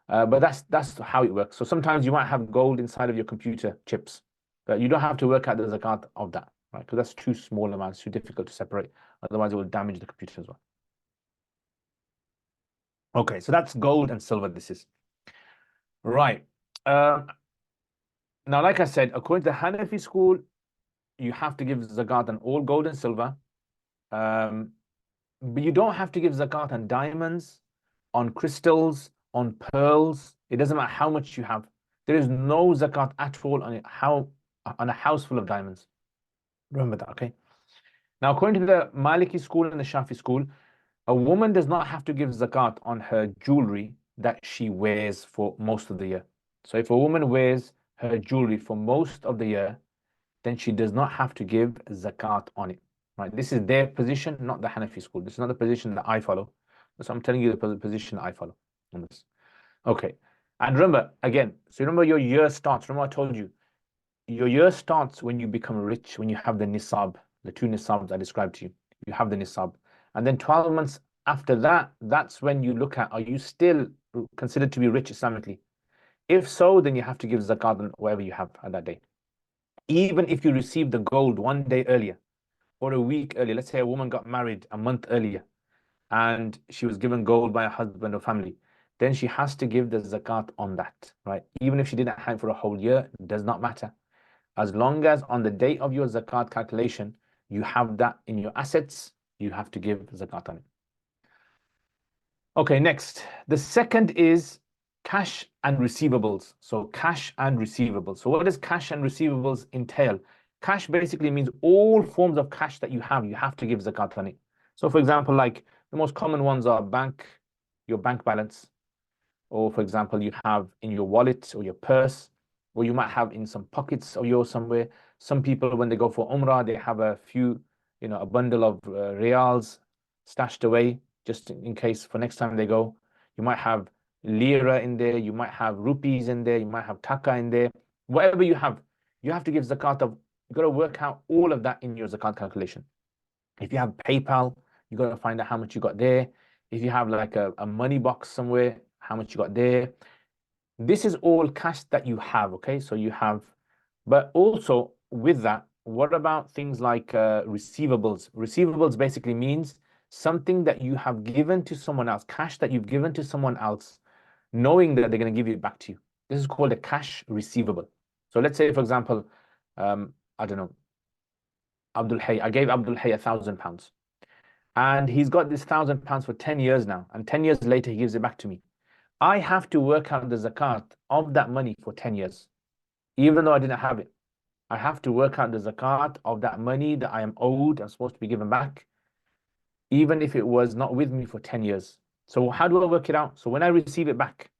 But that's how it works. So sometimes you might have gold inside of your computer chips, but you don't have to work out the zakat of that, right? Because that's too small amounts, too difficult to separate. Otherwise, it will damage the computer as well. Okay, so that's gold and silver. This is right. Now, like I said, according to the Hanafi school, you have to give zakat on all gold and silver. But you don't have to give zakat on diamonds, on crystals, on pearls. It doesn't matter how much you have. There is no zakat at all on on a house full of diamonds. Remember that, okay? Now, according to the Maliki school and the Shafi school, a woman does not have to give zakat on her jewelry that she wears for most of the year. So if a woman wears her jewelry for most of the year, then she does not have to give zakat on it. Right? This is their position, not the Hanafi school. This is not the position that I follow. So I'm telling you the position I follow on this. Okay. And remember, again, so remember your year starts. Remember I told you, your year starts when you become rich, when you have the nisab, the two nisabs I described to you. You have the nisab. And then 12 months after that, that's when you look at, are you still considered to be rich Islamically? If so, then you have to give zakat on whatever you have at that day. Even if you receive the gold one day earlier or a week earlier, let's say a woman got married a month earlier and she was given gold by a husband or family, then she has to give the zakat on that, right? Even if she didn't have it for a whole year, it does not matter. As long as on the day of your zakat calculation, you have that in your assets, you have to give zakat on it. Okay, next. The second is cash and receivables. So cash and receivables. So what does cash and receivables entail? Cash basically means all forms of cash that you have to give zakat on it. So for example, like the most common ones are your bank balance, or for example, you have in your wallet or your purse, or you might have in some pockets of yours somewhere. Some people, when they go for Umrah, they have a few, a bundle of reals stashed away just in case for next time they go. You might have lira in there, you might have rupees in there, you might have taka in there. Whatever you have to give zakat of. You've got to work out all of that in your zakat calculation. If you have PayPal, you've got to find out how much you got there. If you have like a money box somewhere, how much you got there. This is all cash that you have, okay? So you have, but also with that, what about things like receivables? Receivables basically means something that you have given to someone else, cash that you've given to someone else, knowing that they're going to give it back to you. This is called a cash receivable. So let's say, for example, I don't know, Abdul Hay, I gave Abdul Hay £1,000, and he's got this £1,000 for 10 years now, and 10 years later he gives it back to me. I have to work out the zakat of that money for 10 years, even though I didn't have it. I have to work out the zakat of that money that I am owed and supposed to be given back, even if it was not with me for 10 years. So how do I work it out? So when I receive it back,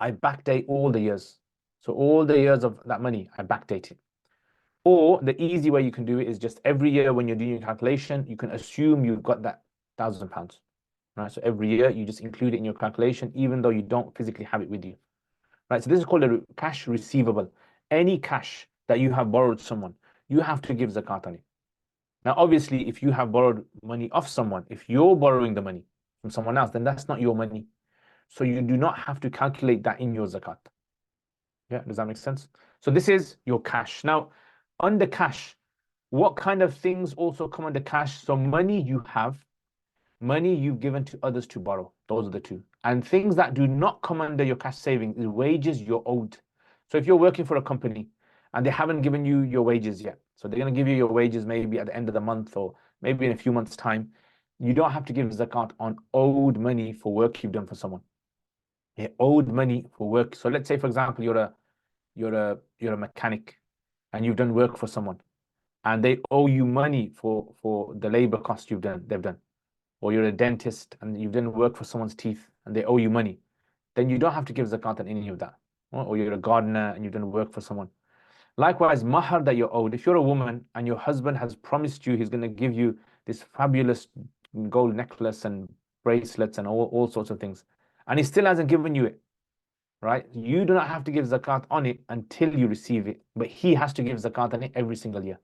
I backdate all the years. So all the years of that money, I backdate it. Or the easy way you can do it is just every year when you're doing your calculation, you can assume you've got that £1,000. Right? So every year you just include it in your calculation, even though you don't physically have it with you. Right? So this is called a cash receivable. Any cash that you have borrowed someone, you have to give zakat on it. Now, obviously, if you have borrowed money off someone, if you're borrowing the money from someone else, then that's not your money. So you do not have to calculate that in your zakat. Yeah, does that make sense? So this is your cash. Now, under cash, what kind of things also come under cash? So money you have, money you've given to others to borrow. Those are the two. And things that do not come under your cash savings is wages you're owed. So if you're working for a company and they haven't given you your wages yet, so they're going to give you your wages maybe at the end of the month or maybe in a few months' time, you don't have to give zakat on owed money for work you've done for someone. Yeah, owed money for work. So let's say, for example, you're a mechanic and you've done work for someone and they owe you money for the labor cost they've done. Or you're a dentist and you've done work for someone's teeth and they owe you money, then you don't have to give zakat on any of that. Or you're a gardener and you've done work for someone. Likewise, mahar that you're owed, if you're a woman and your husband has promised you he's going to give you this fabulous gold necklace and bracelets and all sorts of things, and he still hasn't given you it, right? You do not have to give zakat on it until you receive it, but he has to give zakat on it every single year.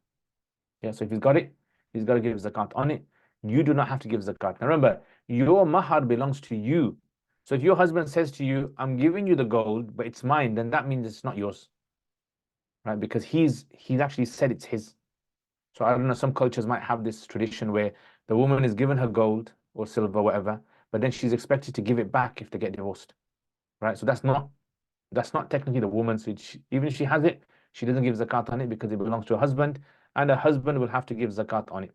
Yeah, so if he's got it, he's got to give zakat on it. You do not have to give zakat. Now remember, your mahar belongs to you. So if your husband says to you, I'm giving you the gold, but it's mine, then that means it's not yours, right? Because he's actually said it's his. So I don't know, some cultures might have this tradition where the woman is given her gold or silver, whatever, but then she's expected to give it back if they get divorced, right? So that's not technically the woman's. So even if she has it, she doesn't give zakat on it because it belongs to her husband, and her husband will have to give zakat on it.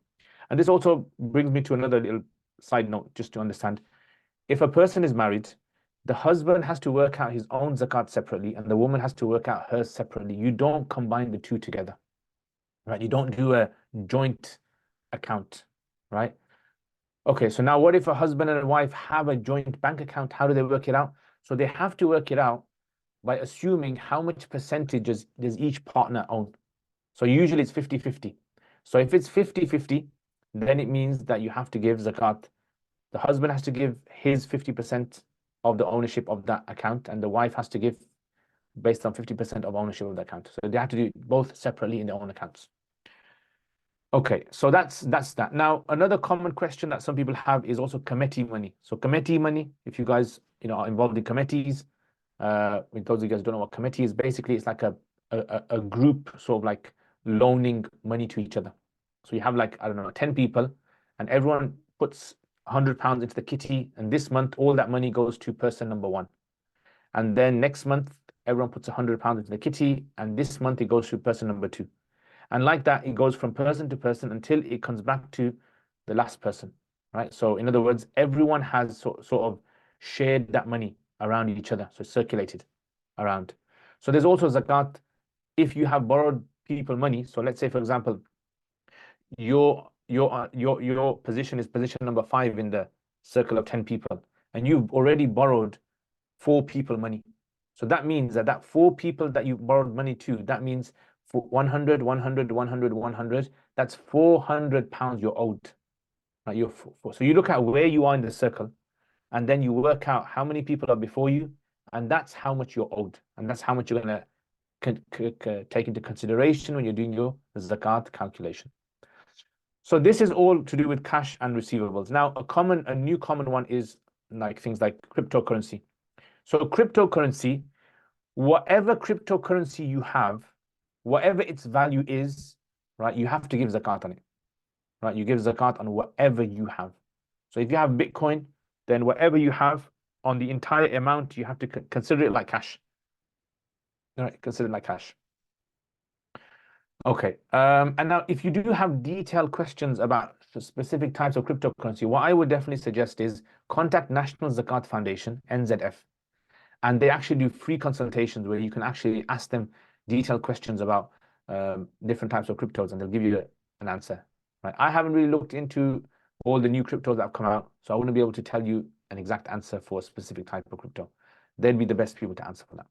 And this also brings me to another little side note, just to understand. If a person is married, the husband has to work out his own zakat separately, and the woman has to work out hers separately. You don't combine the two together, right? You don't do a joint account, right? Okay, so now what if a husband and a wife have a joint bank account? How do they work it out? So they have to work it out by assuming how much percentages does each partner own. So usually it's 50-50. So if it's 50-50, then it means that you have to give zakat. The husband has to give his 50% of the ownership of that account, and the wife has to give based on 50% of ownership of the account. So they have to do both separately in their own accounts. Okay, so that's that. Now, another common question that some people have is also committee money. So committee money, if you guys are involved in committees, with those of you guys who don't know what committee is, basically it's like a group sort of like loaning money to each other. So you have like, I don't know, 10 people, and everyone puts £100 into the kitty, and this month all that money goes to person number one. And then next month, everyone puts £100 into the kitty, and this month it goes to person number two. And like that, it goes from person to person until it comes back to the last person, right? So in other words, everyone has sort of shared that money around each other, so circulated around. So there's also zakat if you have borrowed people money. So let's say, for example, your position is position number 5 in the circle of 10 people, and you've already borrowed 4 people money. So that means that 4 people that you borrowed money to, that means for 100, 100, 100, 100, that's £400 you're owed. Right? So you look at where you are in the circle, and then you work out how many people are before you, and that's how much you're owed, and that's how much you're going to take into consideration when you're doing your zakat calculation. So this is all to do with cash and receivables. Now, a new common one is like things like cryptocurrency. So cryptocurrency, whatever cryptocurrency you have, whatever its value is, right, you have to give zakat on it, right? You give zakat on whatever you have. So if you have Bitcoin, then whatever you have on the entire amount, you have to consider it like cash. All right, consider it like cash. Okay. And now if you do have detailed questions about specific types of cryptocurrency, what I would definitely suggest is contact National Zakat Foundation, NZF. And they actually do free consultations where you can actually ask them detailed questions about different types of cryptos, and they'll give you an answer. Right? I haven't really looked into all the new cryptos that have come out, so I wouldn't be able to tell you an exact answer for a specific type of crypto. They'd be the best people to answer for that.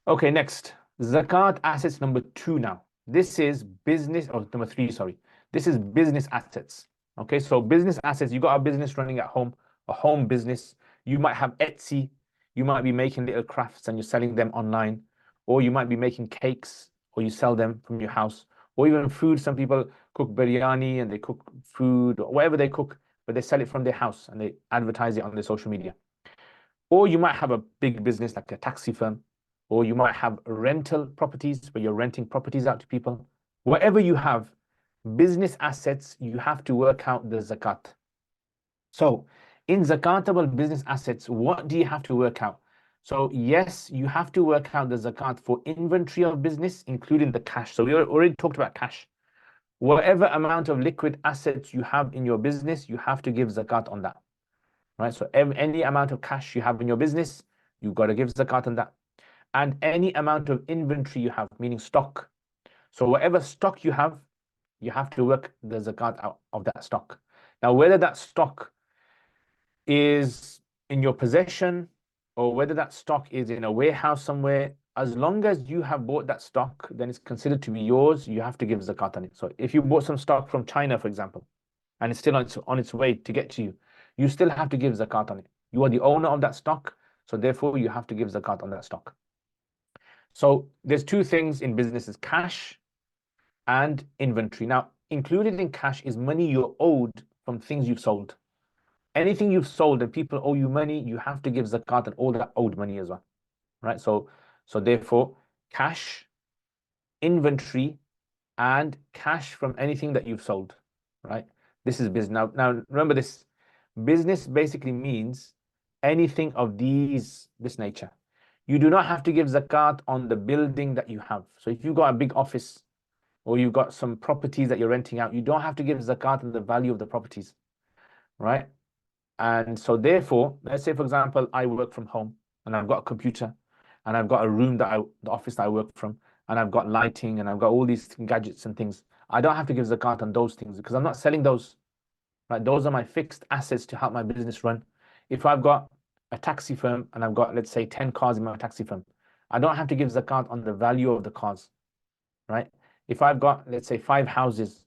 Okay, next, zakat assets number 2 now. This is business, or number 3, sorry. This is business assets. Okay, so business assets, you got a business running at home, a home business. You might have Etsy, you might be making little crafts and you're selling them online, or you might be making cakes or you sell them from your house, or even food. Some people cook biryani and they cook food or whatever they cook, but they sell it from their house and they advertise it on their social media. Or you might have a big business like a taxi firm, or you might have rental properties where you're renting properties out to people. Whatever you have, business assets, you have to work out the zakat. So in zakatable business assets, what do you have to work out? So yes, you have to work out the zakat for inventory of business, including the cash. So we already talked about cash. Whatever amount of liquid assets you have in your business, you have to give zakat on that. Right? So any amount of cash you have in your business, you've got to give zakat on that. And any amount of inventory you have, meaning stock. So whatever stock you have to work the zakat out of that stock. Now, whether that stock is in your possession or whether that stock is in a warehouse somewhere, as long as you have bought that stock, then it's considered to be yours. You have to give zakat on it. So if you bought some stock from China, for example, and it's still on its way to get to you, you still have to give zakat on it. You are the owner of that stock, so therefore you have to give zakat on that stock. So there's 2 things in businesses: cash and inventory. Now, included in cash is money you're owed from things you've sold. Anything you've sold and people owe you money, you have to give zakat on all that owed money as well, right? So therefore, cash, inventory, and cash from anything that you've sold, right? This is business. Now remember this, business basically means anything of this nature. You do not have to give zakat on the building that you have. So if you've got a big office or you've got some properties that you're renting out, you don't have to give zakat on the value of the properties, right? And so therefore, let's say, for example, I work from home and I've got a computer and I've got a room the office that I work from, and I've got lighting and I've got all these gadgets and things. I don't have to give zakat on those things because I'm not selling those, right? Those are my fixed assets to help my business run. If I've got a taxi firm and I've got, let's say, 10 cars in my taxi firm, I don't have to give zakat on the value of the cars, right? If I've got, let's say, 5 houses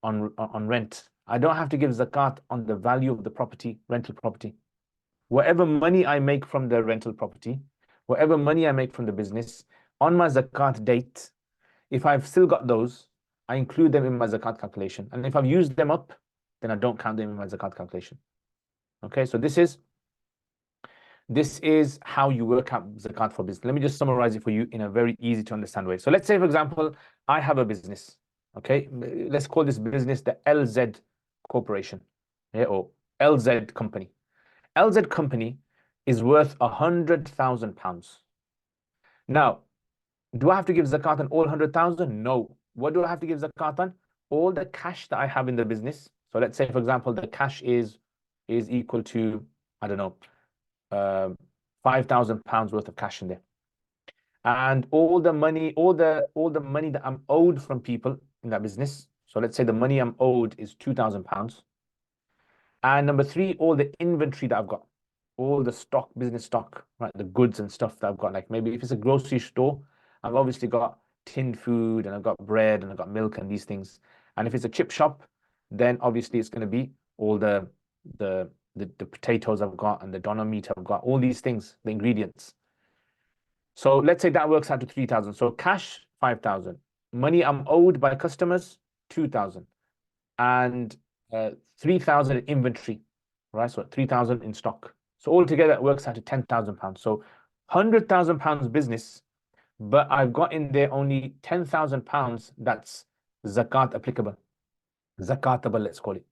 on rent, I don't have to give zakat on the value of the property, rental property. Whatever money I make from the rental property, whatever money I make from the business, on my zakat date, if I've still got those, I include them in my zakat calculation. And if I've used them up, then I don't count them in my zakat calculation. Okay, so this is how you work out zakat for business. Let me just summarize it for you in a very easy to understand way. So let's say, for example, I have a business. Okay, let's call this business the LZ Corporation, yeah, or LZ Company. LZ Company is worth £100,000. Now, do I have to give zakat on all 100,000? No. What do I have to give zakat on? All the cash that I have in the business. So let's say, for example, the cash is equal to, I don't know, £5,000 worth of cash in there. And all the money, all the money that I'm owed from people in that business. So let's say the money I'm owed is £2,000. And number 3, all the inventory that I've got, all the stock, business stock, right? The goods and stuff that I've got. Like maybe if it's a grocery store, I've obviously got tinned food and I've got bread and I've got milk and these things. And if it's a chip shop, then obviously it's going to be all the potatoes I've got and the doner meat I've got, all these things, the ingredients. So let's say that works out to 3,000. So cash, 5,000. Money I'm owed by customers, 2,000. And 3,000 in inventory, right? So 3,000 in stock. So altogether it works out to £10,000. So £100,000 business, but I've got in there only £10,000 that's zakat applicable. Zakatable, let's call it,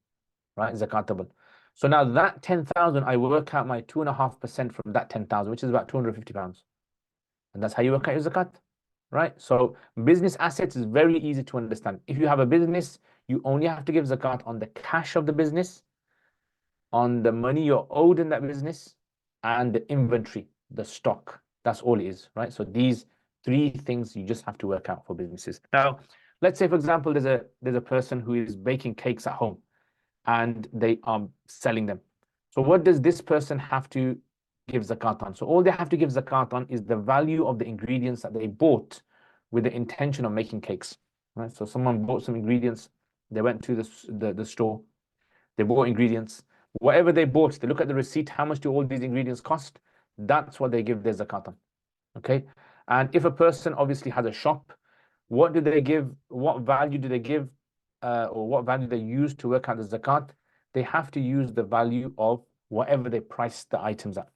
right? Zakatable. So now that 10,000, I work out my 2.5% from that 10,000, which is about £250. And that's how you work out your zakat, right? So business assets is very easy to understand. If you have a business, you only have to give zakat on the cash of the business, on the money you're owed in that business, and the inventory, the stock. That's all it is, right? So these three things you just have to work out for businesses. Now, let's say, for example, there's a person who is baking cakes at home and they are selling them. So what does this person have to give zakat on? So all they have to give zakat on is the value of the ingredients that they bought with the intention of making cakes, right? So someone bought some ingredients, they went to the store, they bought ingredients. Whatever they bought, they look at the receipt, how much do all these ingredients cost? That's what they give their zakat on, okay? And if a person obviously has a shop, what do they give? What value do they give, or what value they use to work out the zakat? They have to use the value of whatever they price the items at.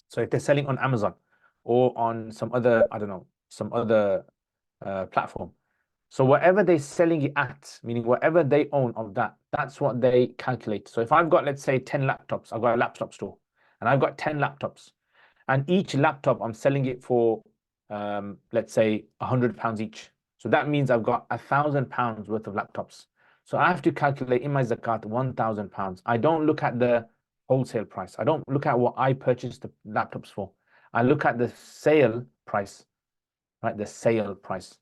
So if they're selling on Amazon or on some other, I don't know, some other platform, so whatever they're selling it at, meaning whatever they own of that, that's what they calculate. So if I've got, let's say, 10 laptops, I've got a laptop store, and I've got 10 laptops, and each laptop I'm selling it for, let's say, £100 each. So that means I've got £1,000 worth of laptops. So I have to calculate in my zakat £1,000. I don't look at the wholesale price. I don't look at what I purchased the laptops for. I look at the sale price, right? The sale price.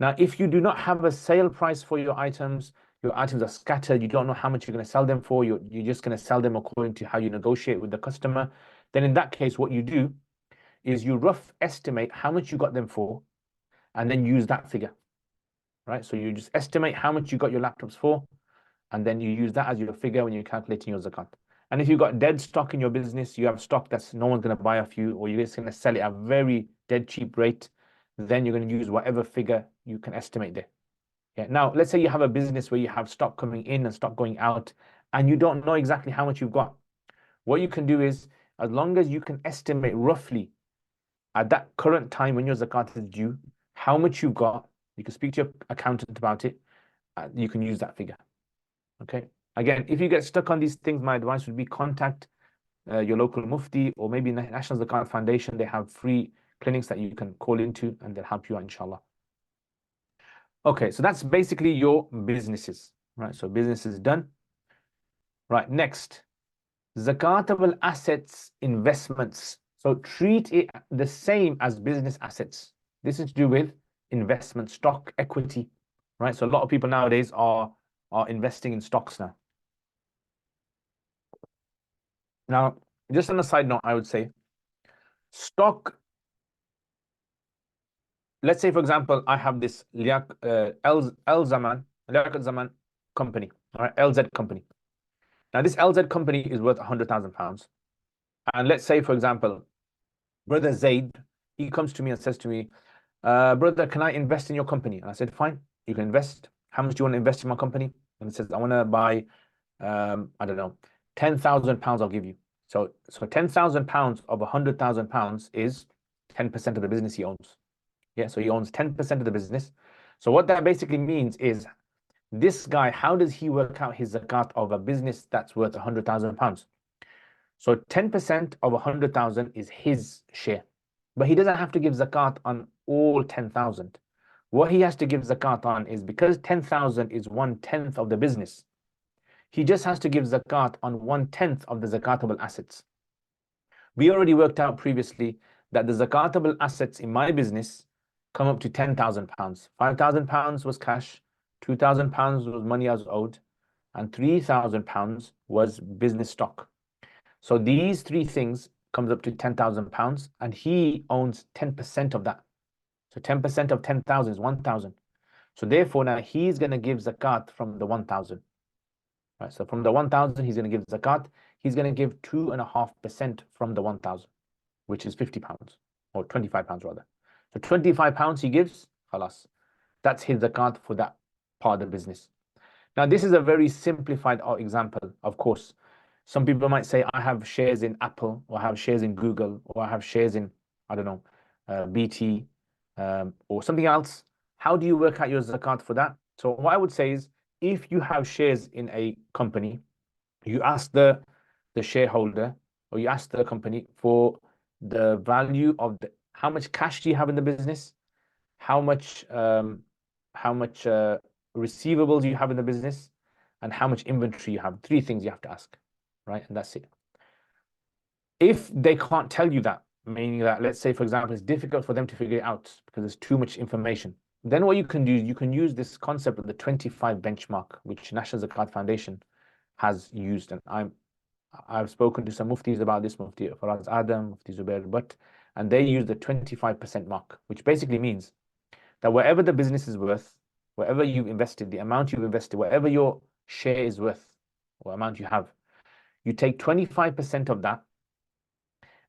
Now, if you do not have a sale price for your items are scattered, you don't know how much you're going to sell them for, you're just going to sell them according to how you negotiate with the customer, then in that case, what you do is you rough estimate how much you got them for, and then use that figure, right? So you just estimate how much you got your laptops for, and then you use that as your figure when you're calculating your zakat. And if you've got dead stock in your business, you have stock that's no one's going to buy off you, or you're just going to sell it at a very dead cheap rate, then you're going to use whatever figure you can estimate there. Yeah. Now, let's say you have a business where you have stock coming in and stock going out, and you don't know exactly how much you've got. What you can do is, as long as you can estimate roughly at that current time when your zakat is due, how much you've got, you can speak to your accountant about it, you can use that figure. Okay. Again, if you get stuck on these things, my advice would be contact your local Mufti, or maybe National Zakat Foundation. They have free clinics that you can call into, and they'll help you out, inshallah. Okay, so that's basically your businesses, right? So business is done. Right, next, zakatable assets, investments. So treat it the same as business assets. This is to do with investment, stock, equity, right? So a lot of people nowadays are investing in stocks now. Now, just on a side note, I would say stock, let's say, for example, I have this Zaman company, all right, LZ company. Now, this LZ company is worth £100,000. And let's say, for example, brother Zaid, he comes to me and says to me, brother, can I invest in your company? And I said, fine, you can invest. How much do you want to invest in my company? And he says, I want to buy, I don't know, £10,000 I'll give you. So £10,000 of £100,000 is 10% of the business he owns. Yeah, so he owns 10% of the business. So what that basically means is, this guy, how does he work out his zakat of a business that's worth £100,000? So 10% of 100,000 is his share, but he doesn't have to give zakat on all 10,000. What he has to give zakat on is, because 10,000 is 1/10 of the business, he just has to give zakat on 1/10 of the zakatable assets. We already worked out previously that the zakatable assets in my business come up to £10,000. £5,000 was cash, £2,000 was money I was owed, and £3,000 was business stock. So these three things comes up to £10,000, and he owns 10% of that. So 10% of 10,000 is 1,000. So therefore now he's going to give zakat from the 1,000. Right? So from the 1,000 he's going to give zakat. He's going to give 2.5% from the 1,000, which is £50 or £25 rather. So £25 he gives, khalas. That's his zakat for that part of the business. Now this is a very simplified example, of course. Some people might say, I have shares in Apple, or I have shares in Google, or I have shares in, I don't know, BT, or something else. How do you work out your zakat for that? So what I would say is, if you have shares in a company, you ask the shareholder, or you ask the company for the value of how much cash do you have in the business, how much receivables you have in the business, and how much inventory you have. Three things you have to ask, right? And that's it. If they can't tell you that, meaning that, let's say, for example, it's difficult for them to figure it out because there's too much information, then what you can do is you can use this concept of the 25 benchmark, which National Zakat Foundation has used. And I've spoken to some muftis about this, Mufti Faraz Adam, Mufti Zubair Butt, and they use the 25% mark, which basically means that whatever the business is worth, whatever you've invested, the amount you've invested, whatever your share is worth, or amount you have, you take 25% of that,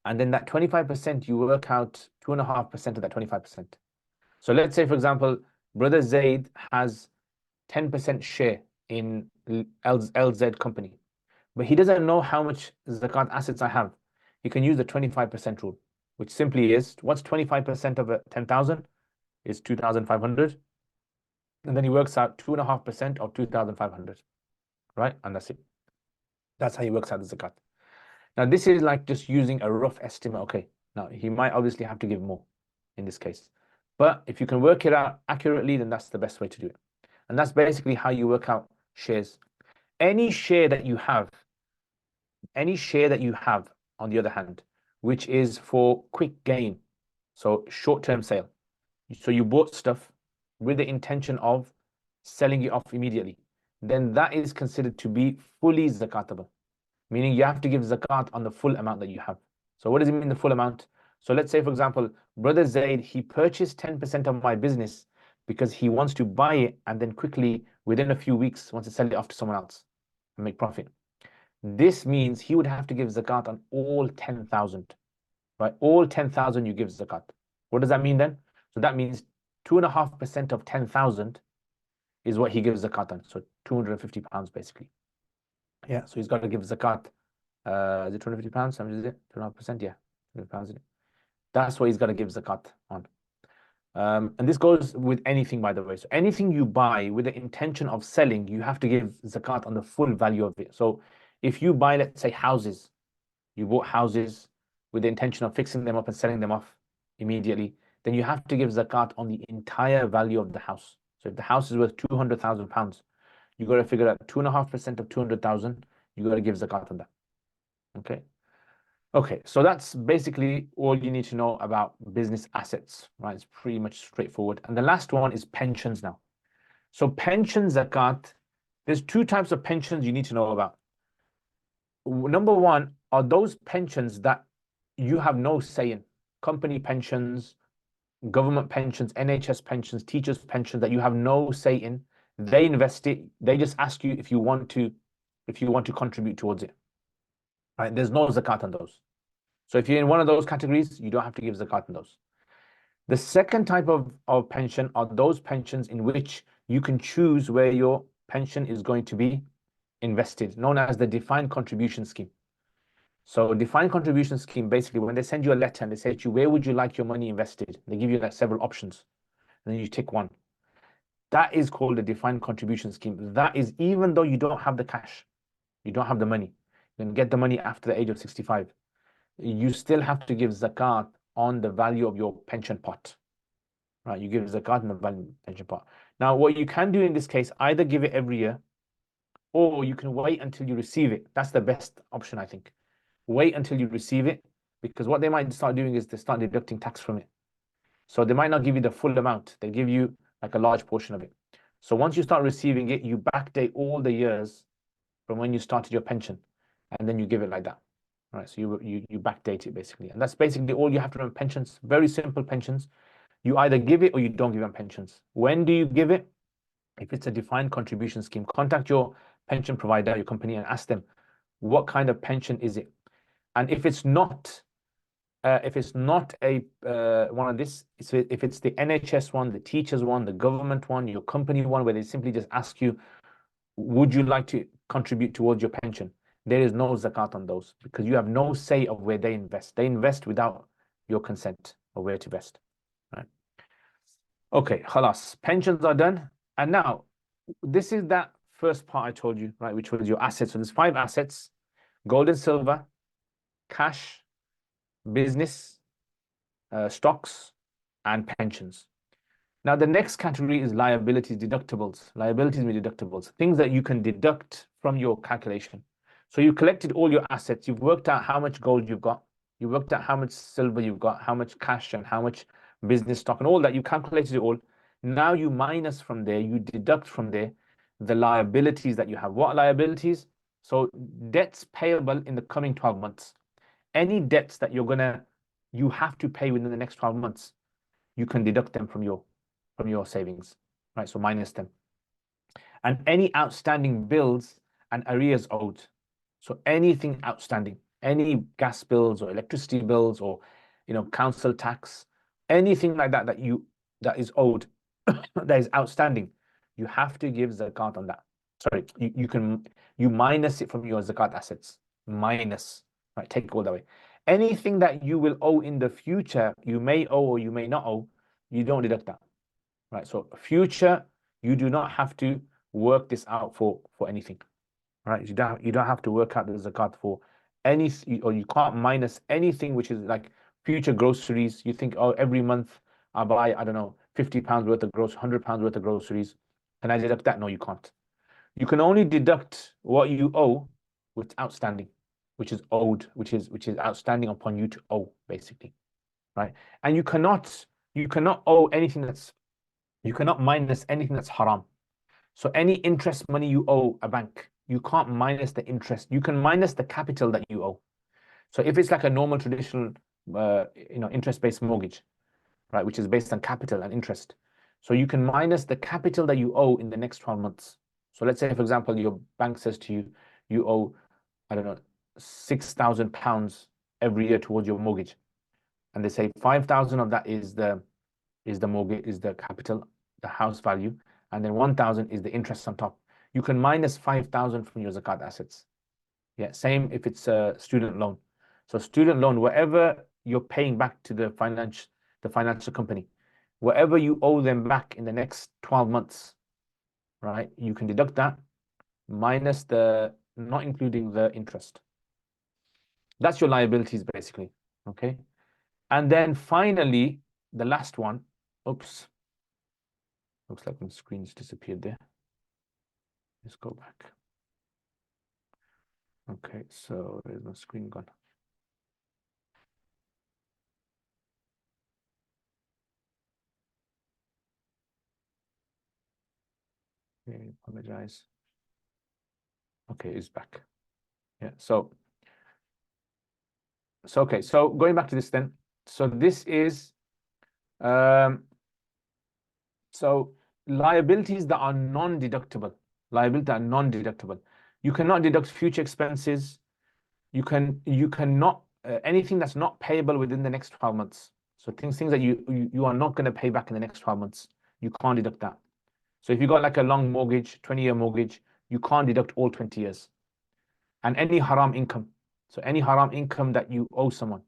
and then that 25%, you work out 2.5% of that 25%. So let's say, for example, Brother Zaid has 10% share in LZ company, but he doesn't know how much zakat assets I have. He can use the 25% rule, which simply is, what's 25% of 10,000 is 2,500. And then he works out 2.5% of 2,500, right? And that's it. That's how he works out the zakat. Now, this is like just using a rough estimate. Okay, now he might obviously have to give more in this case. But if you can work it out accurately, then that's the best way to do it. And that's basically how you work out shares. Any share that you have, on the other hand, which is for quick gain, so short-term sale. So you bought stuff with the intention of selling it off immediately, then that is considered to be fully zakatable, meaning you have to give zakat on the full amount that you have. So what does it mean, the full amount? So let's say, for example, Brother Zaid, he purchased 10% of my business because he wants to buy it and then quickly, within a few weeks, wants to sell it off to someone else and make profit. This means he would have to give zakat on all 10,000, right? All 10,000 you give zakat. What does that mean then? So that means 2.5% of 10,000 is what he gives zakat on. So £250 basically. Yeah, so he's got to give zakat. Is it £250? How much is it? 2.5%? Yeah, £200, isn't it? That's what he's got to give zakat on. And this goes with anything, by the way. So anything you buy with the intention of selling, you have to give zakat on the full value of it. So if you buy, let's say, houses, you bought houses with the intention of fixing them up and selling them off immediately, then you have to give zakat on the entire value of the house. So if the house is worth £200,000, you got to figure out 2.5% of 200,000, you got to give zakat on that. Okay. Okay, so that's basically all you need to know about business assets, right? It's pretty much straightforward. And the last one is pensions now. So pension zakat, there's two types of pensions you need to know about. Number one are those pensions that you have no say in. Company pensions, government pensions, NHS pensions, teachers pensions that you have no say in. They invest it. They just ask you if you want to contribute towards it. Right? There's no zakat on those. So if you're in one of those categories, you don't have to give zakat on those. The second type of pension are those pensions in which you can choose where your pension is going to be invested, known as the defined contribution scheme. So defined contribution scheme, basically, when they send you a letter and they say to you, where would you like your money invested? They give you like several options, and then you tick one. That is called a defined contribution scheme. That is, even though you don't have the cash, you don't have the money, you can get the money after the age of 65, you still have to give zakat on the value of your pension pot. Right? You give zakat on the value of the pension pot. Now, what you can do in this case, either give it every year, or you can wait until you receive it. That's the best option, I think. Wait until you receive it, because what they might start doing is they start deducting tax from it. So they might not give you the full amount. They give you like a large portion of it. So once you start receiving it, you backdate all the years from when you started your pension, and then you give it like that. Right, so you backdate it basically, and that's basically all you have to remember. Pensions, very simple pensions. You either give it or you don't give them pensions. When do you give it? If it's a defined contribution scheme, contact your pension provider, your company, and ask them what kind of pension is it. And if it's not a one of this, so if it's the NHS one, the teachers one, the government one, your company one, where they simply just ask you, would you like to contribute towards your pension? there is no zakat on those because you have no say of where they invest. They invest without your consent of where to invest. Right? Okay, khalas. Pensions are done. And now, this is that first part I told you, right, which was your assets. So there's 5 assets: gold and silver, cash, business, stocks, and pensions. Now, the next category is liabilities, deductibles. Liabilities mean deductibles, things that you can deduct from your calculation. So you collected all your assets. You've worked out how much gold you've got. You worked out how much silver you've got, how much cash and how much business stock and all that. You calculated it all. Now you minus from there, you deduct from there the liabilities that you have. What liabilities? So debts payable in the coming 12 months. Any debts that you have to pay within the next 12 months, you can deduct them from your savings, right? So minus them. And any outstanding bills and arrears owed. So anything outstanding, any gas bills or electricity bills or council tax, anything like that that is owed, that is outstanding, you have to give zakat on that. Sorry, you minus it from your zakat assets. Minus, right? Take it all that way. Anything that you will owe in the future, you may owe or you may not owe, you don't deduct that. Right? So future, you do not have to work this out for anything. Right? You don't have to work out the zakat for anything, or you can't minus anything which is like future groceries. You think, oh, every month I buy, I don't know, £50 worth of groceries, £100 worth of groceries. Can I deduct that? No, you can't. You can only deduct what you owe, which is outstanding, which is owed, which is outstanding upon you to owe, basically. Right? And you cannot owe anything you cannot minus anything that's haram. So any interest money you owe a bank, you can't minus the interest. You can minus the capital that you owe. So if it's like a normal traditional, interest-based mortgage, right, which is based on capital and interest, so you can minus the capital that you owe in the next 12 months. So let's say, for example, your bank says to you, you owe, I don't know, £6,000 every year towards your mortgage, and they say 5,000 of that is the mortgage, is the capital, the house value, and then 1,000 is the interest on top. You can minus 5,000 from your zakat assets. Yeah, same if it's a student loan. So student loan, whatever you're paying back to the financial company, whatever you owe them back in the next 12 months, right? You can deduct that minus not including the interest. That's your liabilities basically, okay? And then finally, the last one, oops, looks like my screen's disappeared there. Let's go back. Okay, so where's my screen gone? Okay, apologize. Okay, it's back. Yeah, so okay, so going back to this then. So this is so liabilities that are non-deductible. Liabilities that are non-deductible. You cannot deduct future expenses. You cannot anything that's not payable within the next 12 months. So things that you are not going to pay back in the next 12 months. You can't deduct that. So if you got like a long mortgage, 20-year mortgage, you can't deduct all 20 years. And any haram income. So any haram income that you owe someone,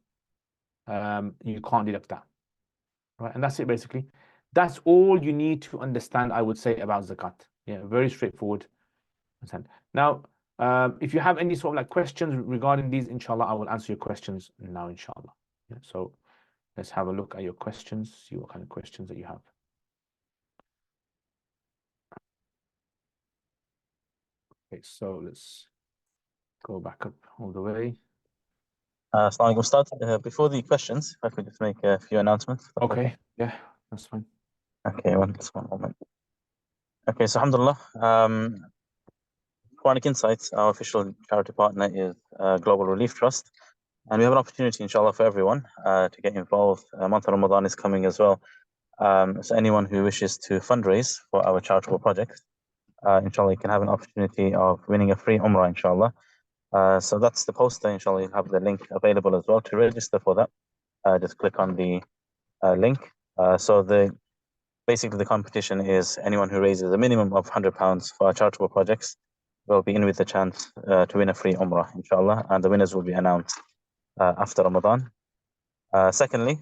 you can't deduct that. Right? And that's it basically. That's all you need to understand, I would say, about zakat. Yeah, very straightforward. Now, if you have any sort of like questions regarding these, inshallah, I will answer your questions now, inshallah. Yeah, so let's have a look at your questions, see what kind of questions that you have. Okay, so let's go back up all the way. Assalamu alaikum. Before the questions, if I could just make a few announcements. Okay, yeah, that's fine. Okay, just one moment. Okay, so alhamdulillah, Quranic Insights, our official charity partner, is Global Relief Trust. And we have an opportunity, inshallah, for everyone to get involved. Month of Ramadan is coming as well. So anyone who wishes to fundraise for our charitable projects, inshallah, you can have an opportunity of winning a free Umrah, inshallah. So that's the poster, inshallah. You'll have the link available as well. To register for that, just click on the link. So basically the competition is anyone who raises a minimum of £100 for our charitable projects will be in with the chance to win a free Umrah, inshallah, and the winners will be announced after Ramadan. Secondly,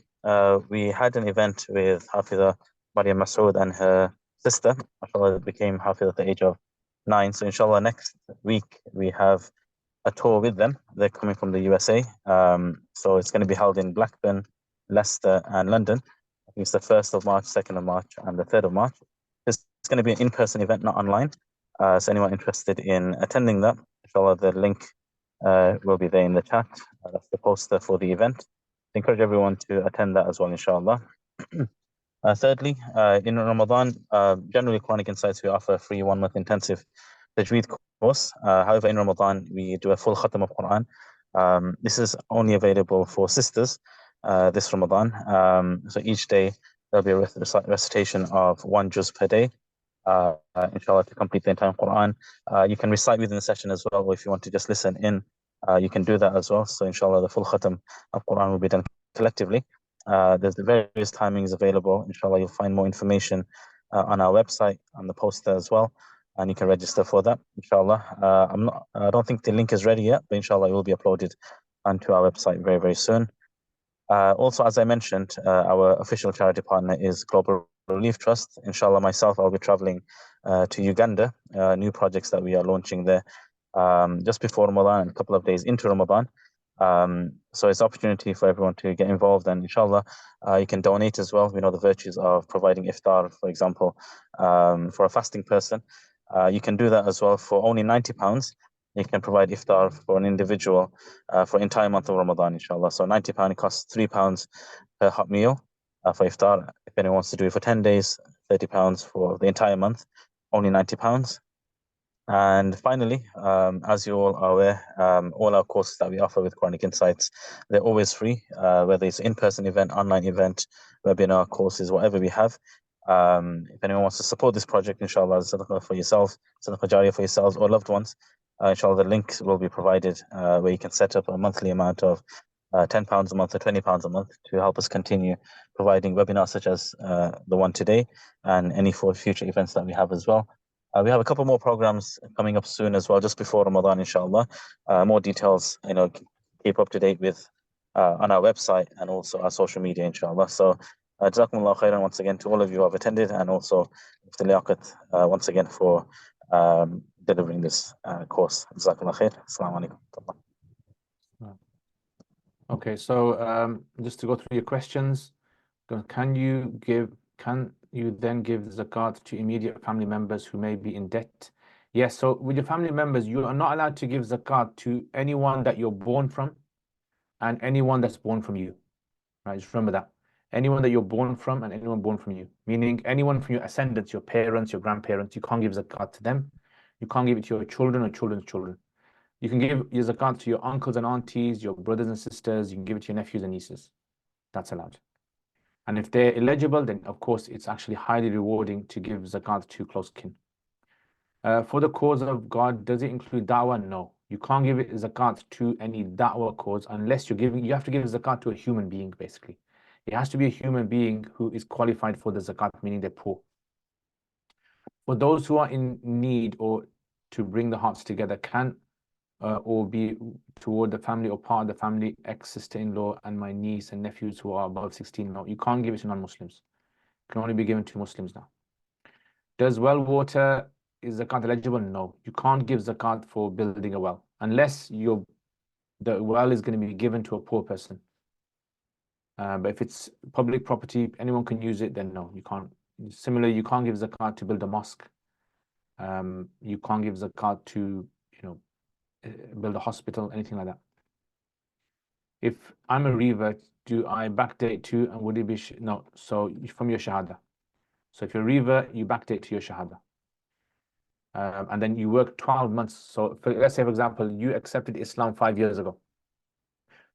we had an event with Hafiza Maryam Masood and her sister, mashallah, became Hafiza at the age of 9. So inshallah, next week we have a tour with them. They're coming from the USA. So it's going to be held in Blackburn, Leicester, and London. I think it's the 1st of March, 2nd of March, and the 3rd of March. It's going to be an in-person event, not online. So anyone interested in attending that, inshallah, the link will be there in the chat. That's the poster for the event. I encourage everyone to attend that as well, inshallah. Thirdly, in Ramadan, generally Quranic Insights, we offer a free 1-month intensive Tajweed course. However, in Ramadan, we do a full khatam of Quran. This is only available for sisters this Ramadan. So each day, there'll be a recitation of 1 juz per day, inshallah, to complete the entire Quran. You can recite within the session as well, or if you want to just listen in, you can do that as well. So inshallah, the full khatam of Quran will be done collectively. There's the various timings available. Inshallah, you'll find more information on our website, on the poster as well, and you can register for that, inshallah. I don't think the link is ready yet, but inshallah, it will be uploaded onto our website very, very soon. Also, as I mentioned, our official charity partner is Global Relief Trust. Inshallah, myself, I'll be traveling to Uganda, new projects that we are launching there just before Ramadan and a couple of days into Ramadan. So it's an opportunity for everyone to get involved, and inshallah, you can donate as well. We know the virtues of providing iftar, for example, for a fasting person. You can do that as well for only £90. You can provide iftar for an individual for entire month of Ramadan, inshallah. So £90, it costs £3 per hot meal for iftar. If anyone wants to do it for 10 days, £30 for the entire month, only £90. And finally, as you all are aware, all our courses that we offer with Quranic Insights, they're always free, whether it's in-person event, online event, webinar, courses, whatever we have. If anyone wants to support this project, inshallah, sadaqah for yourself, sadaqah jariyah for yourselves or loved ones, inshallah, the links will be provided where you can set up a monthly amount of £10 a month or £20 a month to help us continue providing webinars such as the one today and any future events that we have as well. We have a couple more programs coming up soon as well, just before Ramadan, inshallah. More details, keep up to date with on our website and also our social media, inshallah. So, Jazakumullah khairan once again to all of you who have attended, and also Mufti Liaquat once again for delivering this course. Jazakumullah khair. Assalamu alaikum. Okay, so just to go through your questions, can you then give zakat to immediate family members who may be in debt? Yes, so with your family members, you are not allowed to give zakat to anyone that you're born from and anyone that's born from you. Right, just remember that. Anyone that you're born from and anyone born from you. Meaning anyone from your ascendants, your parents, your grandparents, you can't give zakat to them. You can't give it to your children or children's children. You can give your zakat to your uncles and aunties, your brothers and sisters. You can give it to your nephews and nieces. That's allowed. And if they're eligible, then of course it's actually highly rewarding to give zakat to close kin. For the cause of God, does it include da'wah? No. You can't give it zakat to any da'wah cause unless you have to give zakat to a human being, basically. It has to be a human being who is qualified for the zakat, meaning they're poor. For those who are in need or to bring the hearts together, or be toward the family or part of the family, ex-sister-in-law and my niece and nephews who are above 16. No, you can't give it to non-Muslims. It can only be given to Muslims now. Does well water, is zakat eligible? No, you can't give zakat for building a well unless the well is going to be given to a poor person. But if it's public property, anyone can use it, then no, you can't. Similarly, you can't give zakat to build a mosque. You can't give zakat to, build a hospital, anything like that. If I'm a revert, do I backdate to, and would it be no? So from your shahada. So if you're a revert, you backdate to your shahada, and then you work 12 months. So let's say, for example, you accepted Islam 5 years ago.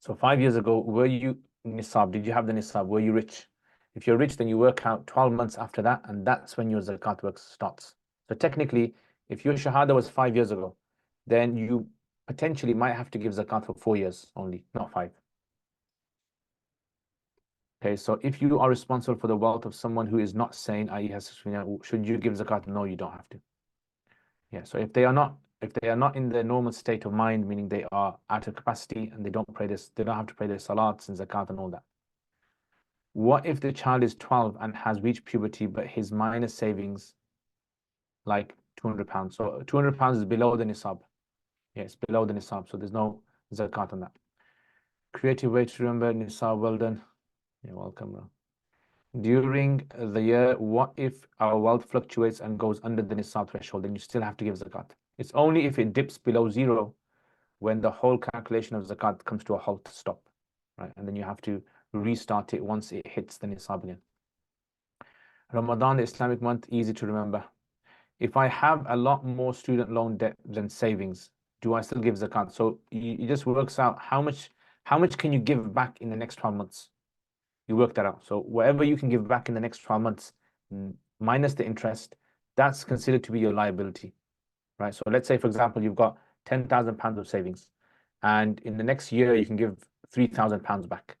So 5 years ago, were you nisab? Did you have the nisab? Were you rich? If you're rich, then you work out 12 months after that, and that's when your zakat work starts. So technically, if your shahada was 5 years ago, then you potentially might have to give zakat for 4 years only, not 5. Okay, so if you are responsible for the wealth of someone who is not sane, i.e. should you give zakat? No, you don't have to. Yeah, so if they are not if they are not in their normal state of mind, meaning they are out of capacity and they don't have to pray their salats and zakat and all that. What if the child is 12 and has reached puberty, but his minor savings like £200? So £200 is below the nisab. Yeah, it's below the nisab, so there's no zakat on that. Creative way to remember nisab. Well done. You're welcome, bro. During the year, what if our wealth fluctuates and goes under the nisab threshold? Then you still have to give zakat. It's only if it dips below zero when the whole calculation of zakat comes to a halt, stop, right? And then you have to restart it once it hits the nisab again. Ramadan, the Islamic month, easy to remember. If I have a lot more student loan debt than savings, do I still give zakat? So it just works out how much can you give back in the next 12 months? You work that out. So whatever you can give back in the next 12 months, minus the interest, that's considered to be your liability, right? So let's say, for example, you've got £10,000 of savings, and in the next year you can give £3,000 back.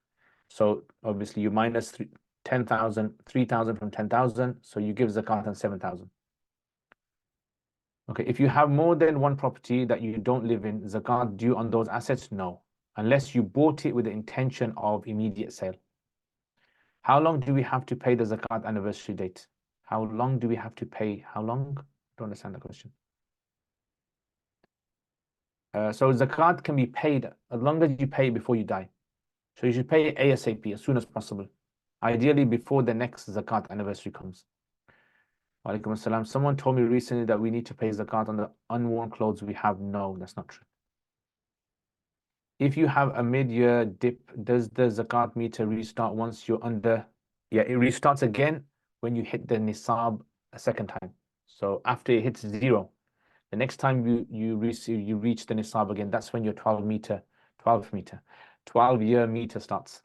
So obviously you minus 3,000 from 10,000, so you give zakat on 7,000. Okay, if you have more than one property that you don't live in, zakat due on those assets? No, unless you bought it with the intention of immediate sale. How long do we have to pay the zakat anniversary date? How long do we have to pay? How long? I don't understand the question. So zakat can be paid as long as you pay it before you die. So you should pay it ASAP, as soon as possible. Ideally before the next zakat anniversary comes. Walaikum assalam. Someone told me recently that we need to pay zakat on the unworn clothes we have. No, that's not true. If you have a mid-year dip, does the zakat meter restart once you're under? Yeah, it restarts again when you hit the nisab a second time. So after it hits zero, the next time you reach the nisab again, that's when your 12-year meter starts.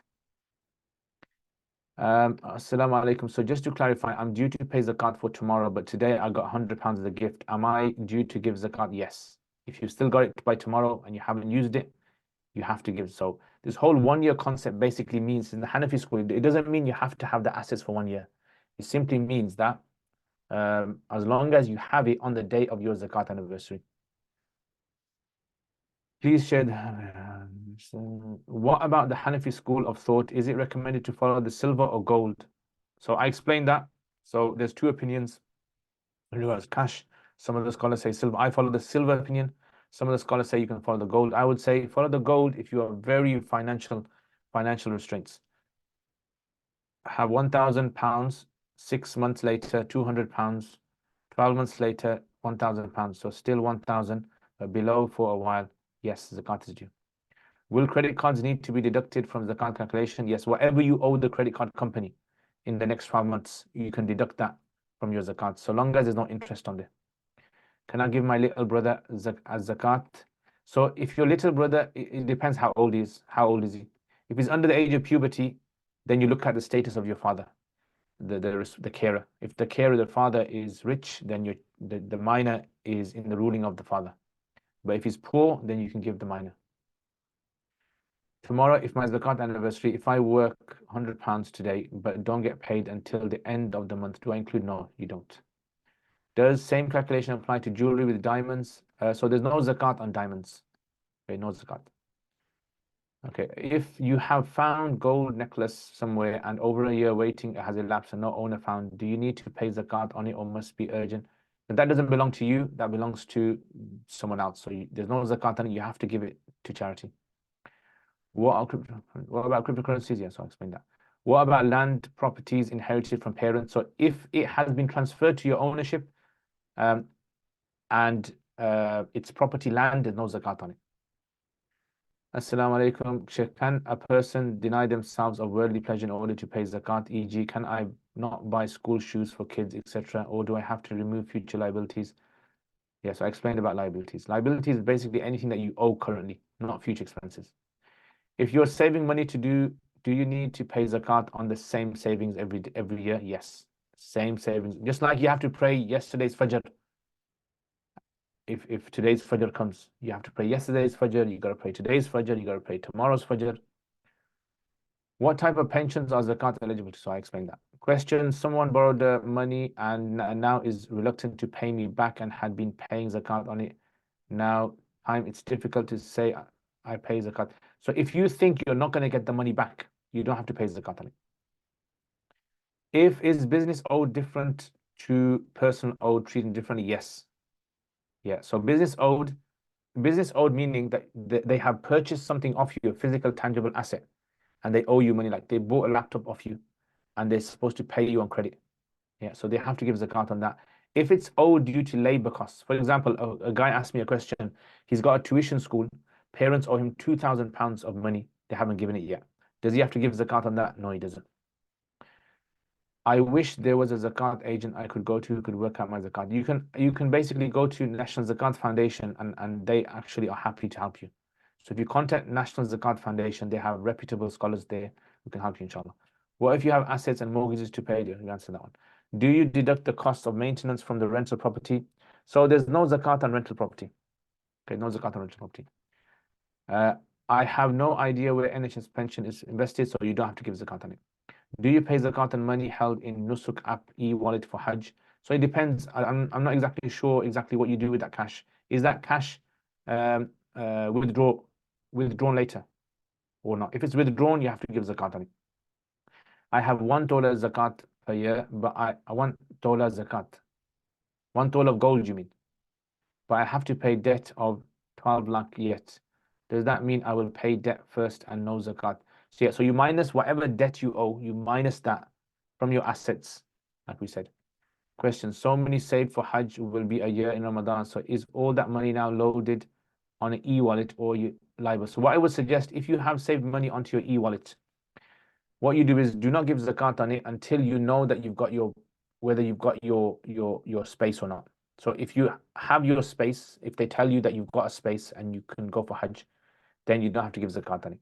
Assalamu alaikum. So just to clarify, I'm due to pay zakat for tomorrow, but today I got £100 as a gift. Am I due to give zakat? Yes. If you've still got it by tomorrow and you haven't used it, you have to give. So this whole 1 year concept basically means, in the Hanafi school, it doesn't mean you have to have the assets for 1 year. It simply means that as long as you have it on the day of your zakat anniversary. Please share what about the Hanafi school of thought? Is it recommended to follow the silver or gold? So I explained that. So there's two opinions. Regards cash. Some of the scholars say silver. I follow the silver opinion. Some of the scholars say you can follow the gold. I would say follow the gold if you are very financial restraints. Have £1,000, 6 months later, £200, 12 months later, £1,000. So still 1,000, but below for a while. Yes, zakat is due. Will credit cards need to be deducted from zakat calculation? Yes, whatever you owe the credit card company in the next 12 months, you can deduct that from your zakat, so long as there's no interest on there. Can I give my little brother as zakat? So if your little brother, it depends how old he is. How old is he? If he's under the age of puberty, then you look at the status of your father, the carer. If the carer, the father, is rich, then the minor is in the ruling of the father. But if he's poor, then you can give the minor. Tomorrow, if my zakat anniversary, if I work £100 today, but don't get paid until the end of the month, do I include? No, you don't. Does same calculation apply to jewelry with diamonds? So there's no zakat on diamonds. Okay, no zakat. Okay, if you have found gold necklace somewhere and over a year waiting has elapsed and no owner found, do you need to pay zakat on it or must be urgent? But that doesn't belong to you, that belongs to someone else. So there's no zakat on it, you have to give it to charity. What about cryptocurrencies? Yes, I'll explain that. What about land properties inherited from parents? So if it has been transferred to your ownership and it's property land, there's no zakat on it. Assalamu alaikum. Sheikh, can a person deny themselves of worldly pleasure in order to pay zakat? E.g., can I not buy school shoes for kids, etc., or do I have to remove future liabilities? Yes, I explained about liabilities. Liabilities is basically anything that you owe currently, not future expenses. If you're saving money do you need to pay zakat on the same savings every year? Yes, same savings. Just like you have to pray yesterday's fajr. If today's fajr comes, you have to pray yesterday's fajr, you got to pray today's fajr, you got to pray tomorrow's fajr. What type of pensions are zakat eligible to? So I explained that. Question, someone borrowed money and now is reluctant to pay me back and had been paying zakat on it. Now, it's difficult to say I pay zakat. So if you think you're not going to get the money back, you don't have to pay zakat on it. If is business owed different to personal owed, treated differently? Yes. Yeah. So business owed meaning that they have purchased something off you, a physical, tangible asset, and they owe you money. Like they bought a laptop off you, and they're supposed to pay you on credit. Yeah. So they have to give zakat on that. If it's owed due to labor costs, for example, a guy asked me a question. He's got a tuition school. Parents owe him £2,000 of money. They haven't given it yet. Does he have to give zakat on that? No, he doesn't. I wish there was a zakat agent I could go to who could work out my zakat. You can basically go to National Zakat Foundation and they actually are happy to help you. So if you contact National Zakat Foundation, they have reputable scholars there who can help you, inshallah. What if you have assets and mortgages to pay? You answer that one. Do you deduct the cost of maintenance from the rental property? So there's no zakat on rental property. Okay, no zakat on rental property. I have no idea where NHS pension is invested, so you don't have to give zakat on it. Do you pay zakat on money held in Nusuk app e-wallet for Hajj? So it depends. I'm not exactly sure exactly what you do with that cash. Is that cash um, withdrawn later or not? If it's withdrawn, you have to give zakat on it. I have $1 zakat per year, but I want dollar zakat. $1 of gold, you mean? But I have to pay debt of 12 lakh yet. Does that mean I will pay debt first and no zakat? So yeah, so you minus whatever debt you owe, you minus that from your assets, like we said. Question, so many saved for Hajj will be a year in Ramadan. So is all that money now loaded on an e-wallet or you liable? So what I would suggest, if you have saved money onto your e-wallet, what you do is do not give zakat on it until you know that you've got whether you've got your space or not. So if you have your space, if they tell you that you've got a space and you can go for Hajj, then you don't have to give zakat on it.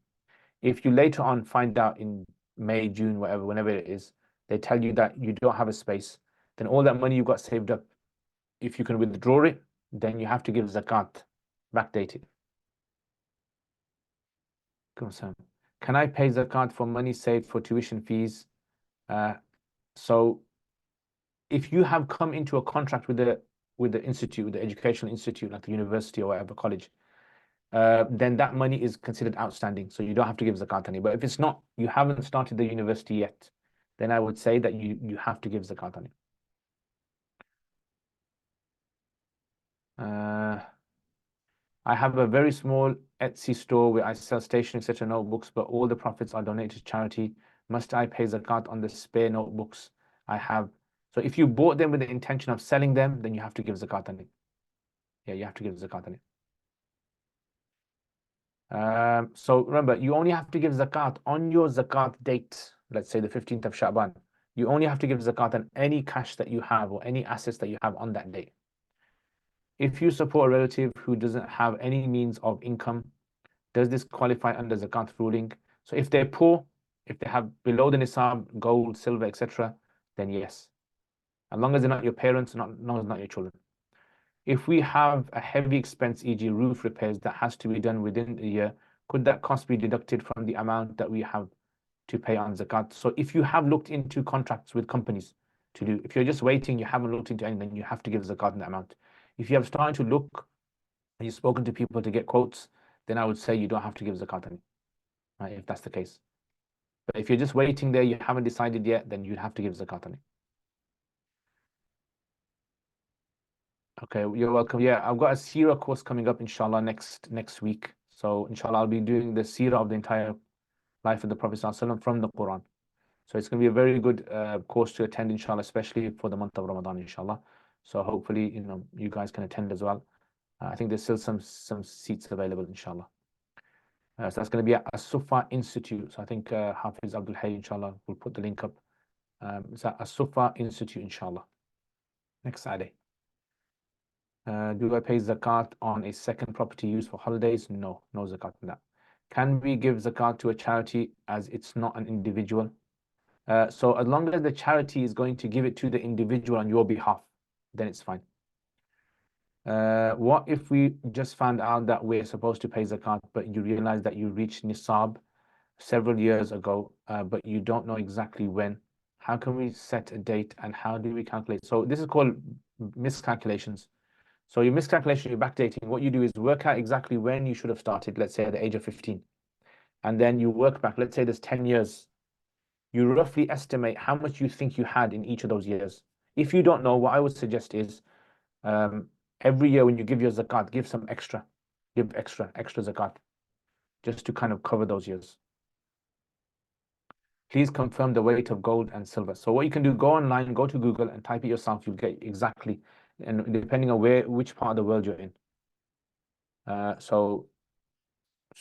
If you later on find out in May, June, whatever, whenever it is, they tell you that you don't have a space, then all that money you've got saved up, if you can withdraw it, then you have to give zakat, backdated. Can I pay zakat for money saved for tuition fees? So if you have come into a contract with the institute, with the educational institute, like the university or whatever college, then that money is considered outstanding. So you don't have to give zakat on it. But if it's not, you haven't started the university yet, then I would say that you have to give zakat on it. I have a very small Etsy store where I sell stationery, etc., notebooks, but all the profits are donated to charity. Must I pay zakat on the spare notebooks I have? So if you bought them with the intention of selling them, then you have to give zakat on it. Yeah, you have to give zakat on it. So remember, you only have to give zakat on your zakat date. Let's say the 15th of Sha'ban. You only have to give zakat on any cash that you have or any assets that you have on that day. If you support a relative who doesn't have any means of income, does this qualify under zakat ruling? So if they're poor, if they have below the nisab, gold, silver, etc., then yes. As long as they're not your parents, not as long as not your children. If we have a heavy expense, e.g. roof repairs, that has to be done within a year, could that cost be deducted from the amount that we have to pay on zakat? So if you have looked into contracts with companies to do, if you're just waiting, you haven't looked into anything, you have to give zakat on that amount. If you have started to look and you've spoken to people to get quotes, then I would say you don't have to give zakat on it, right, if that's the case. But if you're just waiting there, you haven't decided yet, then you'd have to give zakat on it. Okay, you're welcome. Yeah, I've got a Seerah course coming up, inshallah, next week. So, inshallah, I'll be doing the Seerah of the entire life of the Prophet ﷺ from the Quran. So, it's going to be a very good course to attend, inshallah, especially for the month of Ramadan, inshallah. So, hopefully, you guys can attend as well. I think there's still some seats available, inshallah. So, that's going to be at As-Sufa Institute. So, I think Hafiz Abdul Hayy, inshallah, will put the link up. It's at As-Sufa Institute, inshallah, next Saturday. Do I pay zakat on a second property used for holidays? No zakat on that. Can we give zakat to a charity as it's not an individual? So as long as the charity is going to give it to the individual on your behalf, then it's fine. What if we just found out that we're supposed to pay zakat, but you realize that you reached nisab several years ago, but you don't know exactly when? How can we set a date and how do we calculate? So this is called miscalculations. So your miscalculation, you're backdating. What you do is work out exactly when you should have started, let's say at the age of 15. And then you work back, let's say there's 10 years. You roughly estimate how much you think you had in each of those years. If you don't know, what I would suggest is every year when you give your zakat, give some extra. Give extra zakat, just to kind of cover those years. Please confirm the weight of gold and silver. So what you can do, go online, go to Google and type it yourself. You'll get exactly, and depending on which part of the world you're in. So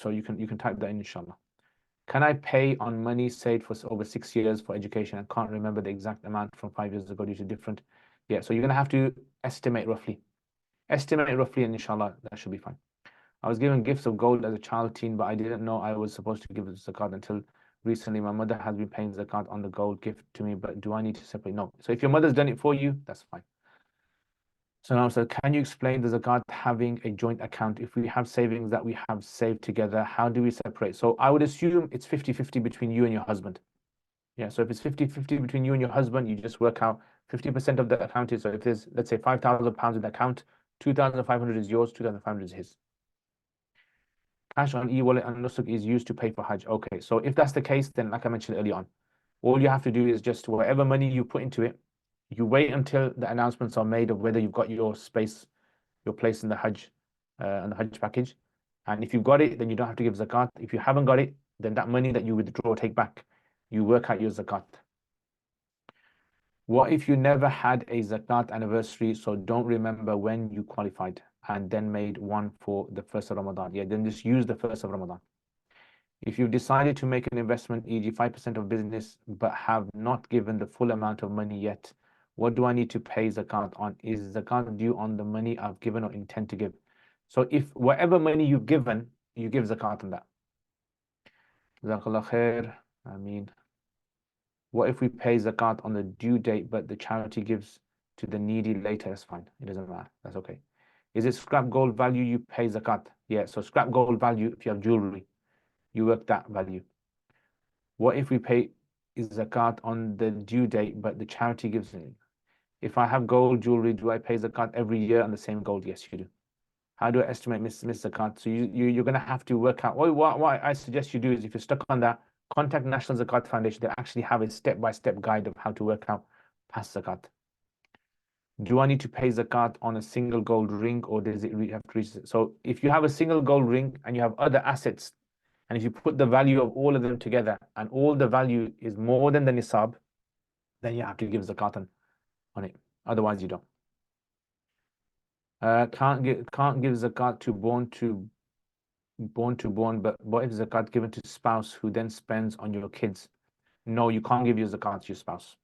you can type that in, inshallah. Can I pay on money saved for over 6 years for education? I can't remember the exact amount from 5 years ago due to different. Yeah, so you're gonna have to estimate roughly. Estimate roughly, and inshallah, that should be fine. I was given gifts of gold as a child teen, but I didn't know I was supposed to give zakat until recently. My mother has been paying zakat on the gold gift to me, but do I need to separate? No. So if your mother's done it for you, that's fine. So now, so can you explain the zakat having a joint account? If we have savings that we have saved together, how do we separate? So I would assume it's 50-50 between you and your husband. Yeah, so if it's 50-50 between you and your husband, you just work out 50% of the account is, so if there's, let's say, £5,000 in the account, 2,500 is yours, 2,500 is his. Cash on e-wallet and nusuk is used to pay for Hajj. Okay, so if that's the case, then like I mentioned earlier on, all you have to do is just whatever money you put into it, you wait until the announcements are made of whether you've got your place in the Hajj, and the Hajj package. And if you've got it, then you don't have to give zakat. If you haven't got it, then that money that you withdraw, take back, you work out your zakat. What if you never had a zakat anniversary, so don't remember when you qualified and then made one for the first of Ramadan? Yeah, then just use the first of Ramadan. If you've decided to make an investment, e.g. 5% of business, but have not given the full amount of money yet, what do I need to pay zakat on? Is zakat due on the money I've given or intend to give? So if whatever money you've given, you give zakat on that. Jazakallah khair. I mean, what if we pay zakat on the due date, but the charity gives to the needy later? That's fine. It doesn't matter. That's okay. Is it scrap gold value you pay zakat? Yeah, so scrap gold value, if you have jewelry, you work that value. What if we pay zakat on the due date, but the charity gives it? If I have gold jewelry, do I pay zakat every year on the same gold? Yes, you do. How do I estimate miss zakat? So you're going to have to work out. What I suggest you do is, if you're stuck on that, contact National Zakat Foundation. They actually have a step-by-step guide of how to work out past zakat. Do I need to pay zakat on a single gold ring, or does it have to reach? So if you have a single gold ring and you have other assets, and if you put the value of all of them together and all the value is more than the nisab, then you have to give zakat on it. Otherwise, you don't. Can't give zakat to born, but what if zakat given to spouse who then spends on your kids? No, you can't give your zakat to your spouse.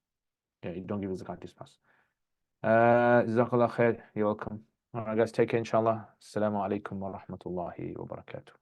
Yeah, you don't give your zakat to your spouse. Jazakallah khair. You're welcome. All right, guys, take care, inshallah. Assalamu alaikum wa rahmatullahi wa barakatuh.